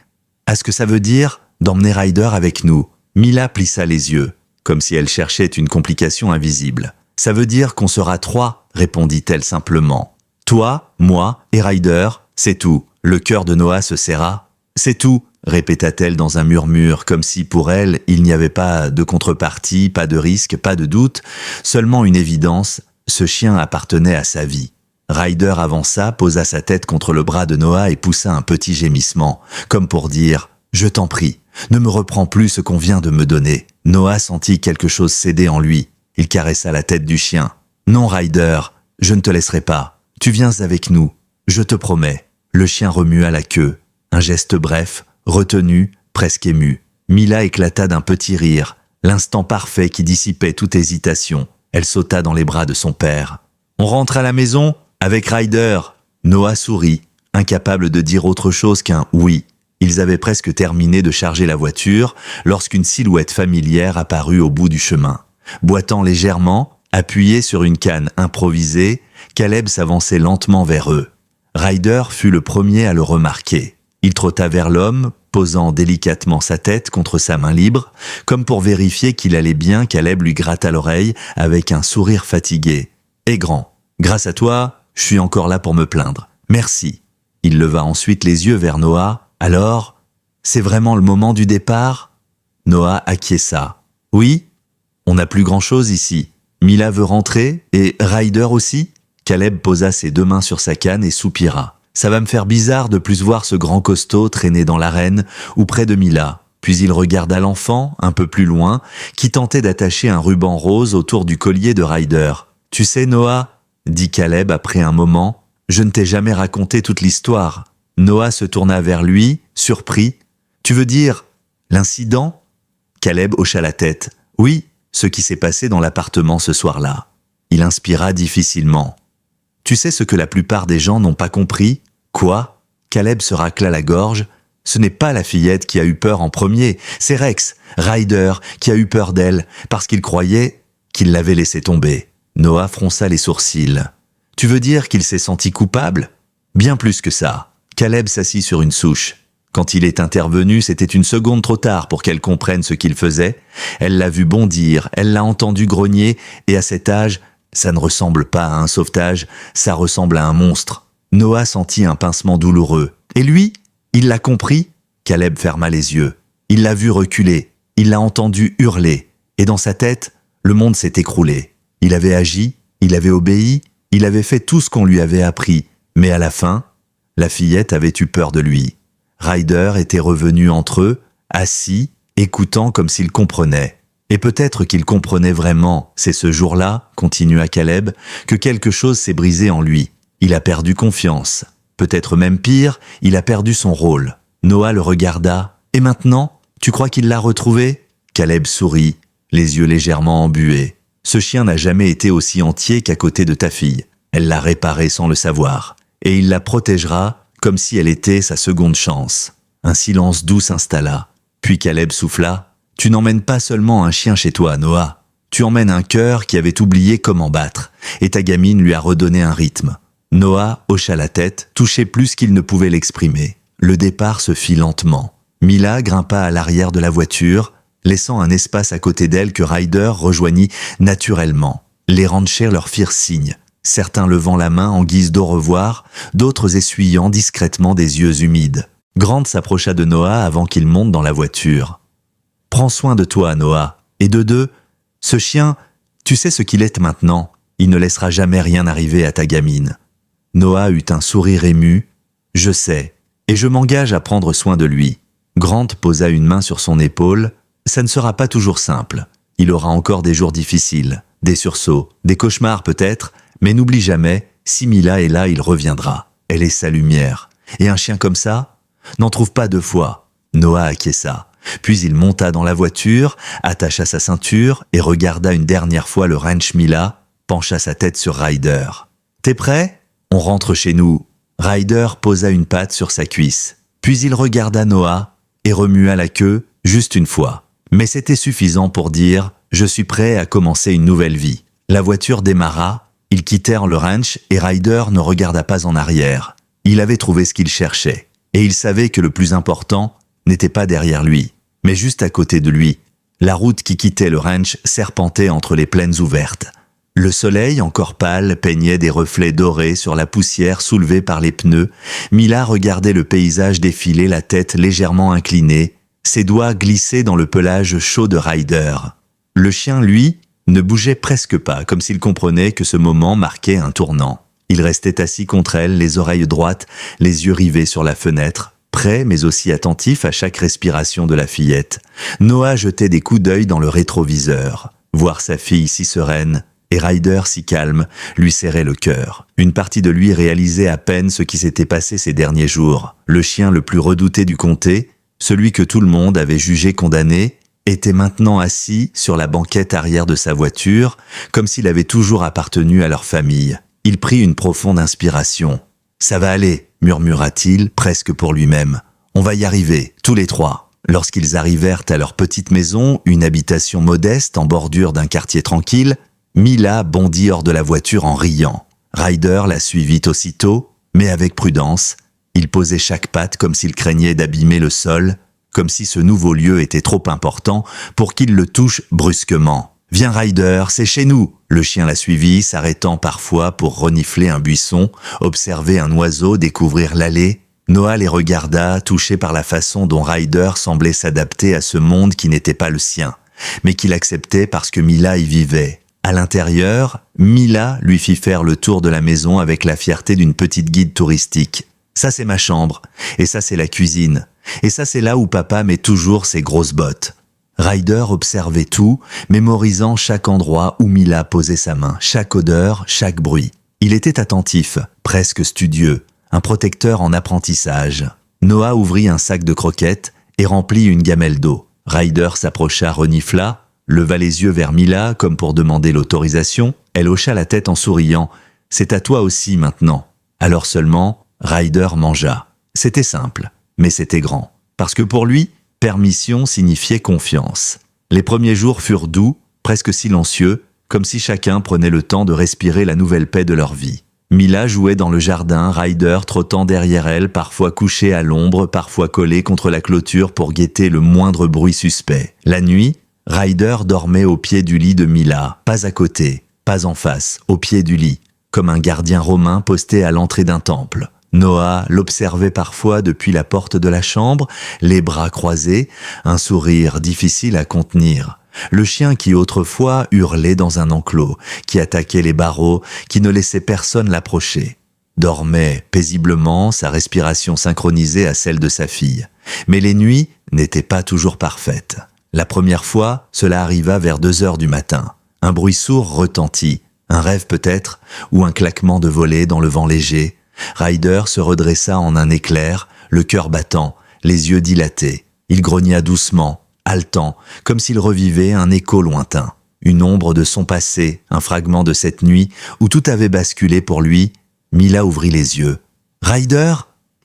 à ce que ça veut dire d'emmener Ryder avec nous. » Mila plissa les yeux, comme si elle cherchait une complication invisible. « Ça veut dire qu'on sera 3, répondit-elle simplement. « Toi, moi et Ryder, c'est tout. » Le cœur de Noah se serra. « C'est tout, » répéta-t-elle dans un murmure, comme si pour elle, il n'y avait pas de contrepartie, pas de risque, pas de doute, seulement une évidence, ce chien appartenait à sa vie. Ryder avança, posa sa tête contre le bras de Noah et poussa un petit gémissement, comme pour dire « Je t'en prie, ne me reprends plus ce qu'on vient de me donner. » Noah sentit quelque chose céder en lui. Il caressa la tête du chien. « Non, Ryder, je ne te laisserai pas. Tu viens avec nous, je te promets. » Le chien remua la queue. Un geste bref, retenu, presque ému. Mila éclata d'un petit rire, l'instant parfait qui dissipait toute hésitation. Elle sauta dans les bras de son père. « On rentre à la maison ? Avec Ryder ?» Noah sourit, incapable de dire autre chose qu'un « oui ». Ils avaient presque terminé de charger la voiture lorsqu'une silhouette familière apparut au bout du chemin. Boitant légèrement, appuyé sur une canne improvisée, Caleb s'avançait lentement vers eux. Ryder fut le premier à le remarquer. Il trotta vers l'homme, posant délicatement sa tête contre sa main libre, comme pour vérifier qu'il allait bien. Caleb lui gratta l'oreille avec un sourire fatigué. « Et grand, grâce à toi, je suis encore là pour me plaindre. Merci. » Il leva ensuite les yeux vers Noah. « Alors, c'est vraiment le moment du départ ?» Noah acquiesça. « Oui, on n'a plus grand-chose ici. Mila veut rentrer et Ryder aussi ?» Caleb posa ses 2 mains sur sa canne et soupira. « Ça va me faire bizarre de plus voir ce grand costaud traîner dans l'arène ou près de Mila. » Puis il regarda l'enfant, un peu plus loin, qui tentait d'attacher un ruban rose autour du collier de Ryder. « Tu sais, Noah, » dit Caleb après un moment, « je ne t'ai jamais raconté toute l'histoire. » Noah se tourna vers lui, surpris. « Tu veux dire l'incident ?» Caleb hocha la tête. « Oui, ce qui s'est passé dans l'appartement ce soir-là. » Il inspira difficilement. « Tu sais ce que la plupart des gens n'ont pas compris ? » « Quoi ?» Caleb se racla la gorge. « Ce n'est pas la fillette qui a eu peur en premier, c'est Rex, Ryder, qui a eu peur d'elle, parce qu'il croyait qu'il l'avait laissée tomber. » Noah fronça les sourcils. « Tu veux dire qu'il s'est senti coupable? Bien plus que ça. Caleb s'assit sur une souche. Quand il est intervenu, c'était une seconde trop tard pour qu'elle comprenne ce qu'il faisait. Elle l'a vu bondir, elle l'a entendu grogner, et à cet âge, ça ne ressemble pas à un sauvetage, ça ressemble à un monstre. Noah sentit un pincement douloureux. Et lui, il l'a compris. Caleb ferma les yeux. Il l'a vu reculer, il l'a entendu hurler, et dans sa tête, le monde s'est écroulé. Il avait agi, il avait obéi, il avait fait tout ce qu'on lui avait appris, mais à la fin, la fillette avait eu peur de lui. Ryder était revenu entre eux, assis, écoutant comme s'il comprenait. Et peut-être qu'il comprenait vraiment, c'est ce jour-là, continua Caleb, que quelque chose s'est brisé en lui. Il a perdu confiance. Peut-être même pire, il a perdu son rôle. Noah le regarda. « Et maintenant, tu crois qu'il l'a retrouvé ?» Caleb sourit, les yeux légèrement embués. « Ce chien n'a jamais été aussi entier qu'à côté de ta fille. Elle l'a réparé sans le savoir. Et il la protégera comme si elle était sa seconde chance. » Un silence doux s'installa. Puis Caleb souffla. « Tu n'emmènes pas seulement un chien chez toi, Noah. Tu emmènes un cœur qui avait oublié comment battre. Et ta gamine lui a redonné un rythme. » Noah hocha la tête, touché plus qu'il ne pouvait l'exprimer. Le départ se fit lentement. Mila grimpa à l'arrière de la voiture, laissant un espace à côté d'elle que Ryder rejoignit naturellement. Les ranchers leur firent signe, certains levant la main en guise d'au revoir, d'autres essuyant discrètement des yeux humides. Grant s'approcha de Noah avant qu'il monte dans la voiture. « Prends soin de toi, Noah, et de deux, ce chien, tu sais ce qu'il est maintenant, il ne laissera jamais rien arriver à ta gamine. » Noah eut un sourire ému. « Je sais, et je m'engage à prendre soin de lui. » Grant posa une main sur son épaule. « Ça ne sera pas toujours simple. Il aura encore des jours difficiles, des sursauts, des cauchemars peut-être, mais n'oublie jamais, si Mila est là, il reviendra. Elle est sa lumière. Et un chien comme ça, n'en trouve pas deux fois. » Noah acquiesça. Puis il monta dans la voiture, attacha sa ceinture et regarda une dernière fois le ranch Mila, pencha sa tête sur Ryder. « T'es prêt ? On rentre chez nous. » Ryder posa une patte sur sa cuisse. Puis il regarda Noah et remua la queue juste une fois. Mais c'était suffisant pour dire « Je suis prêt à commencer une nouvelle vie ». La voiture démarra, ils quittèrent le ranch et Ryder ne regarda pas en arrière. Il avait trouvé ce qu'il cherchait. Et il savait que le plus important n'était pas derrière lui, mais juste à côté de lui. La route qui quittait le ranch serpentait entre les plaines ouvertes. Le soleil, encore pâle, peignait des reflets dorés sur la poussière soulevée par les pneus. Mila regardait le paysage défiler, la tête légèrement inclinée, ses doigts glissés dans le pelage chaud de Ryder. Le chien, lui, ne bougeait presque pas, comme s'il comprenait que ce moment marquait un tournant. Il restait assis contre elle, les oreilles droites, les yeux rivés sur la fenêtre, prêt mais aussi attentif à chaque respiration de la fillette. Noah jetait des coups d'œil dans le rétroviseur. Voir sa fille si sereine, et Ryder si calme, lui serrait le cœur. Une partie de lui réalisait à peine ce qui s'était passé ces derniers jours. Le chien le plus redouté du comté, celui que tout le monde avait jugé condamné, était maintenant assis sur la banquette arrière de sa voiture, comme s'il avait toujours appartenu à leur famille. Il prit une profonde inspiration. « Ça va aller », murmura-t-il, presque pour lui-même. « On va y arriver, tous les trois. » Lorsqu'ils arrivèrent à leur petite maison, une habitation modeste en bordure d'un quartier tranquille, Mila bondit hors de la voiture en riant. Ryder la suivit aussitôt, mais avec prudence. Il posait chaque patte comme s'il craignait d'abîmer le sol, comme si ce nouveau lieu était trop important pour qu'il le touche brusquement. « Viens Ryder, c'est chez nous !» Le chien la suivit, s'arrêtant parfois pour renifler un buisson, observer un oiseau, découvrir l'allée. Noah les regarda, touché par la façon dont Ryder semblait s'adapter à ce monde qui n'était pas le sien, mais qu'il acceptait parce que Mila y vivait. À l'intérieur, Mila lui fit faire le tour de la maison avec la fierté d'une petite guide touristique. « Ça c'est ma chambre, et ça c'est la cuisine, et ça c'est là où papa met toujours ses grosses bottes. » Ryder observait tout, mémorisant chaque endroit où Mila posait sa main, chaque odeur, chaque bruit. Il était attentif, presque studieux, un protecteur en apprentissage. Noah ouvrit un sac de croquettes et remplit une gamelle d'eau. Ryder s'approcha, renifla, leva les yeux vers Mila comme pour demander l'autorisation. Elle hocha la tête en souriant. « C'est à toi aussi maintenant. » Alors seulement, Ryder mangea. C'était simple, mais c'était grand. Parce que pour lui, permission signifiait confiance. Les premiers jours furent doux, presque silencieux, comme si chacun prenait le temps de respirer la nouvelle paix de leur vie. Mila jouait dans le jardin, Ryder trottant derrière elle, parfois couché à l'ombre, parfois collé contre la clôture pour guetter le moindre bruit suspect. La nuit, Ryder dormait au pied du lit de Mila, pas à côté, pas en face, au pied du lit, comme un gardien romain posté à l'entrée d'un temple. Noah l'observait parfois depuis la porte de la chambre, les bras croisés, un sourire difficile à contenir. Le chien qui autrefois hurlait dans un enclos, qui attaquait les barreaux, qui ne laissait personne l'approcher. Dormait paisiblement, sa respiration synchronisée à celle de sa fille. Mais les nuits n'étaient pas toujours parfaites. La première fois, cela arriva vers 2 heures du matin. Un bruit sourd retentit, un rêve peut-être, ou un claquement de volets dans le vent léger. Ryder se redressa en un éclair, le cœur battant, les yeux dilatés. Il grogna doucement, haletant, comme s'il revivait un écho lointain. Une ombre de son passé, un fragment de cette nuit où tout avait basculé pour lui. Mila ouvrit les yeux. « Ryder ?»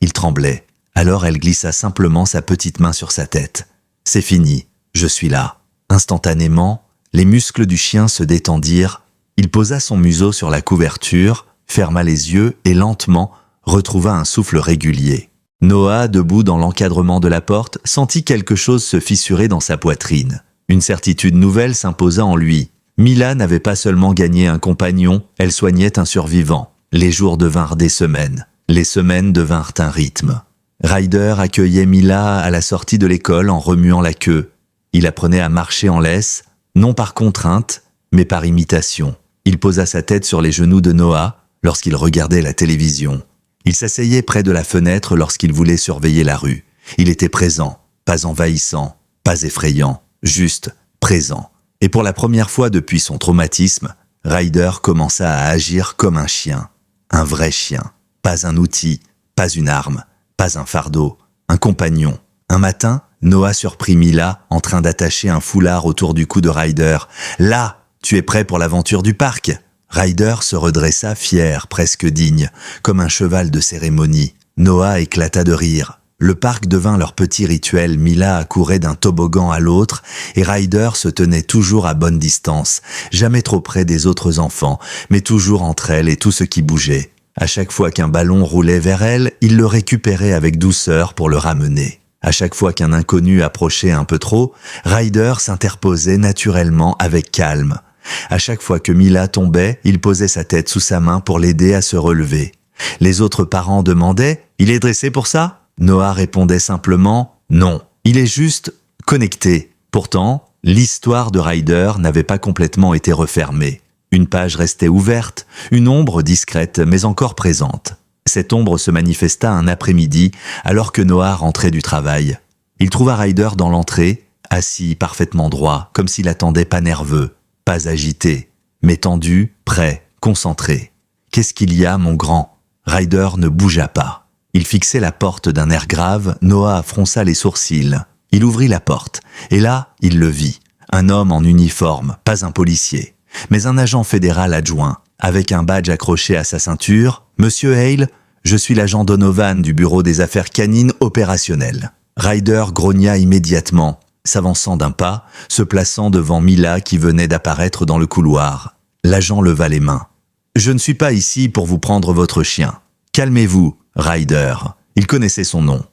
Il tremblait. Alors elle glissa simplement sa petite main sur sa tête. « C'est fini, je suis là. » Instantanément, les muscles du chien se détendirent. Il posa son museau sur la couverture, ferma les yeux et lentement retrouva un souffle régulier. Noah, debout dans l'encadrement de la porte, sentit quelque chose se fissurer dans sa poitrine. Une certitude nouvelle s'imposa en lui. Mila n'avait pas seulement gagné un compagnon, elle soignait un survivant. Les jours devinrent des semaines. Les semaines devinrent un rythme. Ryder accueillait Mila à la sortie de l'école en remuant la queue. Il apprenait à marcher en laisse, non par contrainte, mais par imitation. Il posa sa tête sur les genoux de Noah lorsqu'il regardait la télévision. Il s'asseyait près de la fenêtre lorsqu'il voulait surveiller la rue. Il était présent, pas envahissant, pas effrayant, juste présent. Et pour la première fois depuis son traumatisme, Ryder commença à agir comme un chien. Un vrai chien. Pas un outil, pas une arme, pas un fardeau, un compagnon. Un matin, Noah surprit Mila en train d'attacher un foulard autour du cou de Ryder. « Là, tu es prêt pour l'aventure du parc ?» Ryder se redressa fier, presque digne, comme un cheval de cérémonie. Noah éclata de rire. Le parc devint leur petit rituel. Mila accourait d'un toboggan à l'autre et Ryder se tenait toujours à bonne distance, jamais trop près des autres enfants, mais toujours entre elle et tout ce qui bougeait. À chaque fois qu'un ballon roulait vers elle, il le récupérait avec douceur pour le ramener. À chaque fois qu'un inconnu approchait un peu trop, Ryder s'interposait naturellement avec calme. À chaque fois que Mila tombait, il posait sa tête sous sa main pour l'aider à se relever. Les autres parents demandaient « Il est dressé pour ça ?» Noah répondait simplement « Non, il est juste connecté. » Pourtant, l'histoire de Ryder n'avait pas complètement été refermée. Une page restait ouverte, une ombre discrète mais encore présente. Cette ombre se manifesta un après-midi alors que Noah rentrait du travail. Il trouva Ryder dans l'entrée, assis parfaitement droit, comme s'il attendait pas nerveux. Pas agité, mais tendu, prêt, concentré. « Qu'est-ce qu'il y a, mon grand ?» Ryder ne bougea pas. Il fixait la porte d'un air grave, Noah fronça les sourcils. Il ouvrit la porte, et là, il le vit. Un homme en uniforme, pas un policier, mais un agent fédéral adjoint, avec un badge accroché à sa ceinture. « Monsieur Hale, je suis l'agent Donovan du bureau des affaires canines opérationnelles. » Ryder grogna immédiatement, s'avançant d'un pas, se plaçant devant Mila qui venait d'apparaître dans le couloir. L'agent leva les mains. « Je ne suis pas ici pour vous prendre votre chien. Calmez-vous, Ryder. » Il connaissait son nom.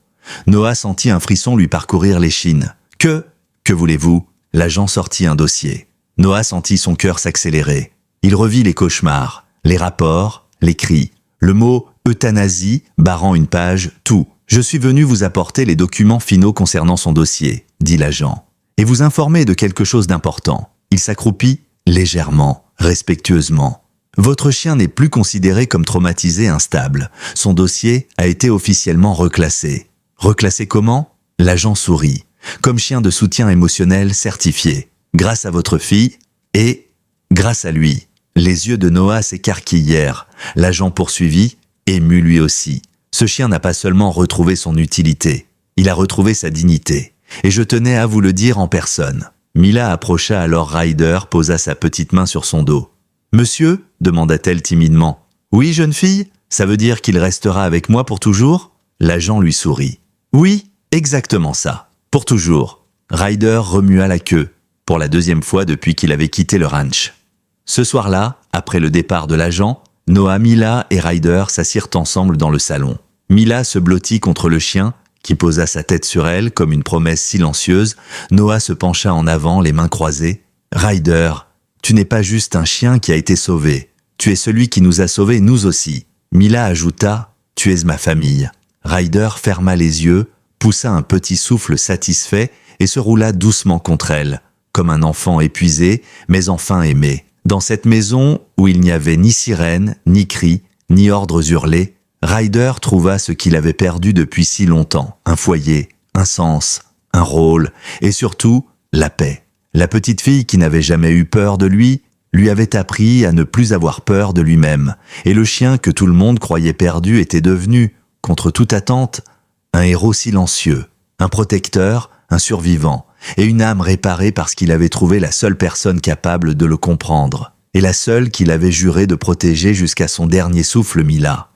Noah sentit un frisson lui parcourir l'échine. « Que voulez-vous » L'agent sortit un dossier. Noah sentit son cœur s'accélérer. Il revit les cauchemars, les rapports, les cris. Le mot « euthanasie » barrant une page, tout. « Je suis venu vous apporter les documents finaux concernant son dossier », dit l'agent, « et vous informer de quelque chose d'important. » Il s'accroupit légèrement, respectueusement. « Votre chien n'est plus considéré comme traumatisé instable. Son dossier a été officiellement reclassé. » « Reclassé comment ?» L'agent sourit. « Comme chien de soutien émotionnel certifié. Grâce à votre fille et grâce à lui. » Les yeux de Noah s'écarquillèrent. L'agent poursuivit, ému lui aussi. Ce chien n'a pas seulement retrouvé son utilité, il a retrouvé sa dignité. Et je tenais à vous le dire en personne. Mila approcha alors Ryder, posa sa petite main sur son dos. « Monsieur ?» demanda-t-elle timidement. « Oui, jeune fille ? Ça veut dire qu'il restera avec moi pour toujours ?» L'agent lui sourit. « Oui, exactement ça. Pour toujours. » Ryder remua la queue, pour la 2e fois depuis qu'il avait quitté le ranch. Ce soir-là, après le départ de l'agent, Noah, Mila et Ryder s'assirent ensemble dans le salon. Mila se blottit contre le chien, qui posa sa tête sur elle comme une promesse silencieuse. Noah se pencha en avant, les mains croisées. « Ryder, tu n'es pas juste un chien qui a été sauvé. Tu es celui qui nous a sauvés, nous aussi. » Mila ajouta « Tu es ma famille. » Ryder ferma les yeux, poussa un petit souffle satisfait et se roula doucement contre elle, comme un enfant épuisé, mais enfin aimé. Dans cette maison où il n'y avait ni sirène, ni cris, ni ordres hurlés, Ryder trouva ce qu'il avait perdu depuis si longtemps, un foyer, un sens, un rôle, et surtout, la paix. La petite fille qui n'avait jamais eu peur de lui avait appris à ne plus avoir peur de lui-même, et le chien que tout le monde croyait perdu était devenu, contre toute attente, un héros silencieux, un protecteur, un survivant, et une âme réparée parce qu'il avait trouvé la seule personne capable de le comprendre, et la seule qu'il avait juré de protéger jusqu'à son dernier souffle, Mila.